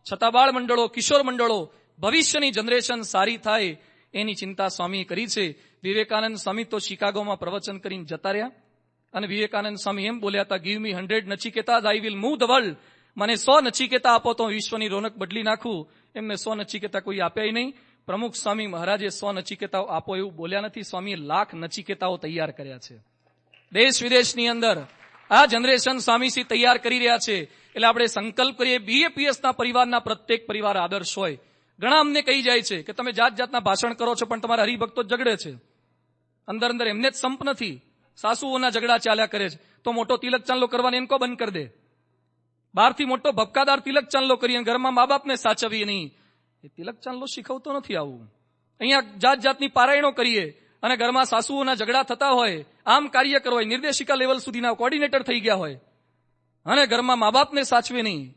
છતાં બાળ મંડળો, કિશોર મંડળો, ભવિષ્યની જનરેશન સારી થાય એની ચિંતા સ્વામીએ કરી છે. વિવેકાનંદ સ્વામી તો શિકાગોમાં પ્રવચન કરીને જતા રહ્યા અને વિવેકાનંદ સ્વામી એમ બોલ્યા હતા, give me 100 Nachiketa, I will move the world. મને 100 નચિકેતા આપો તો વિશ્વની રોનક બદલી નાખું. એમને 100 નચિકેતા કોઈ આપ્યા નહીં. પ્રમુખ સ્વામી મહારાજે 100 નચિકેતાઓ આપો એવું બોલ્યા નથી. સ્વામીએ 1,00,000 નચિકેતાઓ તૈયાર કર્યા છે. દેશ વિદેશની અંદર આ જનરેશન સ્વામીશ્રી તૈયાર કરી રહ્યા છે. એટલે આપણે સંકલ્પ કરીએ, બીએપીએસના પરિવારના પ્રત્યેક પરિવાર આદર્શ હોય. ઘણા અમને કહી જાય છે કે તમે જાત જાતના ભાષણ કરો છો પણ તમારા હરિભક્તો ઝઘડે છે. અંદર અંદર એમને જ સંપ નથી, સાસુઓના ઝઘડા ચાલ્યા કરે છે. તો મોટો તિલક ચાંદલો કરવાની એમ કો બંધ કરી દે. બહારથી મોટો ભપકાદાર તિલક ચાંદલો કરીએ, ઘરમાં મા બાપને સાચવીએ નહીં. એ તિલક ચાંદલો શીખવતો નથી. આવું અહીંયા જાત જાતની પારાયણો કરીએ અને ઘરમાં સાસુઓના ઝઘડા થતા હોય, આમ કાર્યકર હોય, નિર્દેશિકા લેવલ સુધીના કોર્ડિનેટર થઈ ગયા હોય અને ઘરમાં મા બાપને સાચવે નહીં.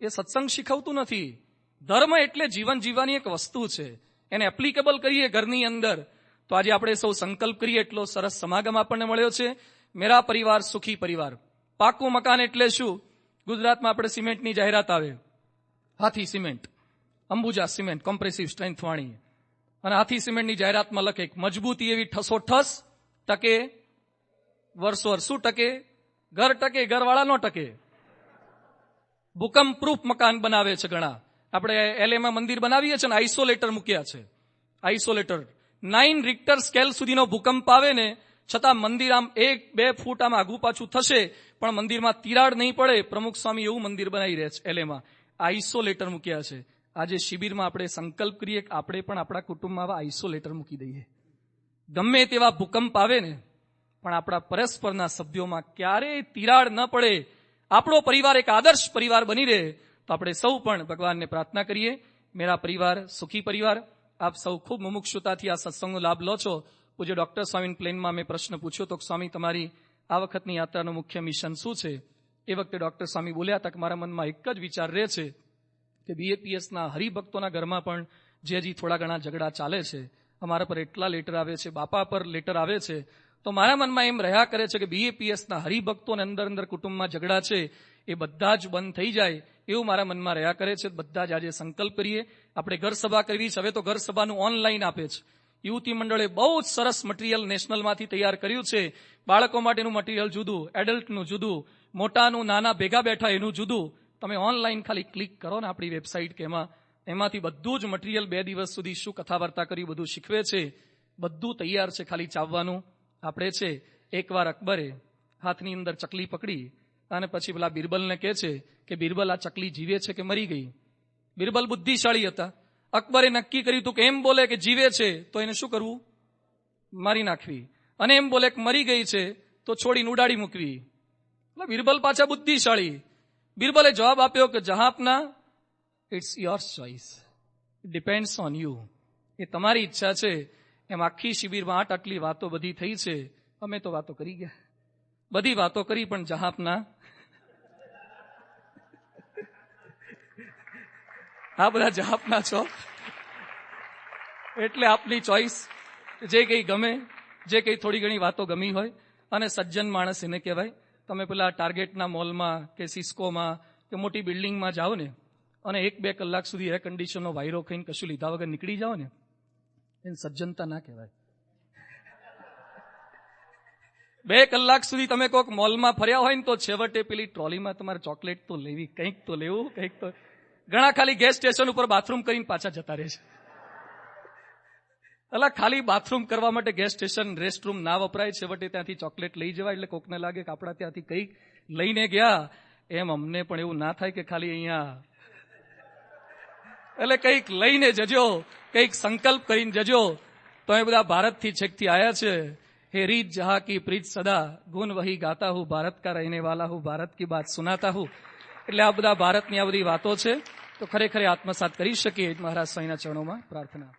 એ સત્સંગ શીખવતું નથી. ધર્મ એટલે જીવન જીવવાની એક વસ્તુ છે, એને એપ્લિકેબલ કરીએ ઘરની અંદર. તો આજે આપણે સૌ સંકલ્પ કરીએ. એટલો સરસ સમાગમ આપણને મળ્યો છે. મેરા પરિવાર સુખી પરિવાર. પાકું મકાન એટલે શું? ગુજરાતમાં આપણે સિમેન્ટની જાહેરાત આવે, Hathi cement, Ambuja cement, compressive strength વાળી, અને હાથી સિમેન્ટની જાહેરાતમાં લખે મજબૂતી એવી ઠસોઠસ ટકે, વર્ષો શું ટકે? ઘર ટકે, ઘરવાળા નો ટકે. ભૂકંપ પ્રૂફ મકાન બનાવે છે ઘણા. આપણે એલએમાં મંદિર બનાવીએ છીએ ને, આઇસોલેટર મૂક્યા છે. આઇસોલેટર 9 રિક્ટર સ્કેલ સુધીનો ભૂકંપ આવે ને છતાં મંદિર આમ 1-2 ફૂટ આમ આગુ પાછું થશે પણ મંદિરમાં તિરાડ નહીં પડે. પ્રમુખ સ્વામી એવું મંદિર બનાવી રહ્યા છે એલએમાં. આઇસોલેટર મૂક્યા છે. આજે શિબિરમાં આપણે સંકલ્પ કરીએ કે આપણે પણ આપણા કુટુંબમાં આવા આઇસોલેટર મૂકી દઈએ. ગમે તેવા ભૂકંપ આવે ને પણ આપણા પરસ્પરના સભ્યોમાં ક્યારેય તિરાડ ન પડે, આપણો પરિવાર એક આદર્શ પરિવાર બની રહે. તો આપણે સૌ પણ ભગવાનને પ્રાર્થના કરીએ, મેરા પરિવાર સુખી પરિવાર. આપ સૌ ખૂબ મુમુક્ષુતાથી આ સત્સંગનો લાભ લો છો. પૂજ્ય ડોક્ટર સ્વામી પ્લેનમાં મેં પ્રશ્ન પૂછ્યો તો, સ્વામી તમારી આ વખતની યાત્રાનું મુખ્ય મિશન શું છે? એ વખતે ડોક્ટર સ્વામી બોલ્યા હતા કે મારા મનમાં એક જ વિચાર રહે છે કે બીએપીએસના હરિભક્તોના ઘરમાં પણ જે હજી થોડા ઘણા ઝઘડા ચાલે છે, અમારા પર એટલા લેટર આવે છે, બાપા પર લેટર આવે છે, તો મારા મનમાં એમ રહ્યા કરે છે કે બીએપીએસના હરિભક્તોને અંદર અંદર કુટુંબમાં ઝઘડા છે એ બધા જ બંધ થઈ જાય એવું મારા મનમાં રહ્યા કરે છે. બધા જ આજે સંકલ્પ કરીએ. આપણે ઘર સભા કરવી છે. હવે તો ઘર સભાનું ઓનલાઈન આપે છે. યુવતી મંડળે બહુ જ સરસ મટીરિયલ નેશનલમાંથી તૈયાર કર્યું છે. બાળકો માટેનું મટીરિયલ જુદું, એડલ્ટનું જુદું, મોટાનું નાના ભેગા બેઠા એનું જુદું. તમે ઓનલાઈન ખાલી ક્લિક કરો ને આપણી વેબસાઇટ કે એમાંથી બધું જ મટીરિયલ 2 દિવસ સુધી શું કથા વાર્તા કરી બધું શીખવે છે. બધું તૈયાર છે, ખાલી ચાવવાનું આપણે છે. એકવાર અકબરે હાથની અંદર ચકલી પકડી અને પછી પેલા બિરબલને કહે છે કે બિરબલ આ ચકલી જીવે છે કે મરી ગઈ? બિરબલ બુદ્ધિશાળી હતા. અકબરે નક્કી કર્યું હતું કે એમ બોલે કે જીવે છે તો એને શું કરવું? મારી નાખવી. અને એમ બોલે કે મરી ગઈ છે તો છોડીને ઉડાડી મૂકવી. એટલે બિરબલ પાછા બુદ્ધિશાળી. બિરબલે જવાબ આપ્યો કે જહાંપના, it's your choice, it depends on you. એ તમારી ઈચ્છા છે. એમ આખી શિબિરમાં આટલી વાતો બધી થઈ છે. અમે તો વાતો કરી ગયા, બધી વાતો કરી, પણ જહાંપના આ બધા જહાંપના છો એટલે આપની ચોઈસ. જે કઈ ગમે, જે કઈ થોડી ઘણી વાતો ગમી હોય. અને સજ્જન માણસ એને કહેવાય. તમે પેલા ટાર્ગેટના મોલમાં કે સિસ્કોમાં કે મોટી બિલ્ડિંગમાં જાઓ ને અને 1-2 કલાક સુધી એર કન્ડિશનનો વાયરો ખાઈને કશું લીધા વગર નીકળી જાઓ ને, એને સજ્જનતા ના કહેવાય. 2 કલાક સુધી તમે કોઈક મોલમાં ફર્યા હોય ને તો છેવટે પેલી ટ્રોલીમાં તમારે ચોકલેટ તો લેવી, કંઈક તો લેવું, કંઈક તો. ઘણા ખાલી ગેસ સ્ટેશન ઉપર બાથરૂમ કરીને પાછા જતા રહે છે. એટલે ખાલી બાથરૂમ કરવા માટે ગેસ સ્ટેશન રેસ્ટરૂમ ના વપરાય, છેવટે ત્યાંથી ચોકલેટ લઈ જવાય. એટલે કોકને લાગે કે આપણા ત્યાંથી કંઈક લઈને ગયા, એમ અમને પણ એવું ના થાય કે ખાલી અહીંયા. એટલે કંઈક લઈને જજો, કંઈક સંકલ્પ કરીને જજો. તો એ બધા ભારતથી છેકથી આયા છે. હે રીત જહા કી પ્રીત સદા, ગુન વહી ગાતા હું, ભારત કા રહેને વાલા હું, ભારત કી બાત સુનાતા હું. એટલે આ બધા ભારતની આ બધી વાતો છે, તો ખરેખર આત્મસાત કરી શકીએ. મહારાજ સ્વામીના ચરણોમાં પ્રાર્થના.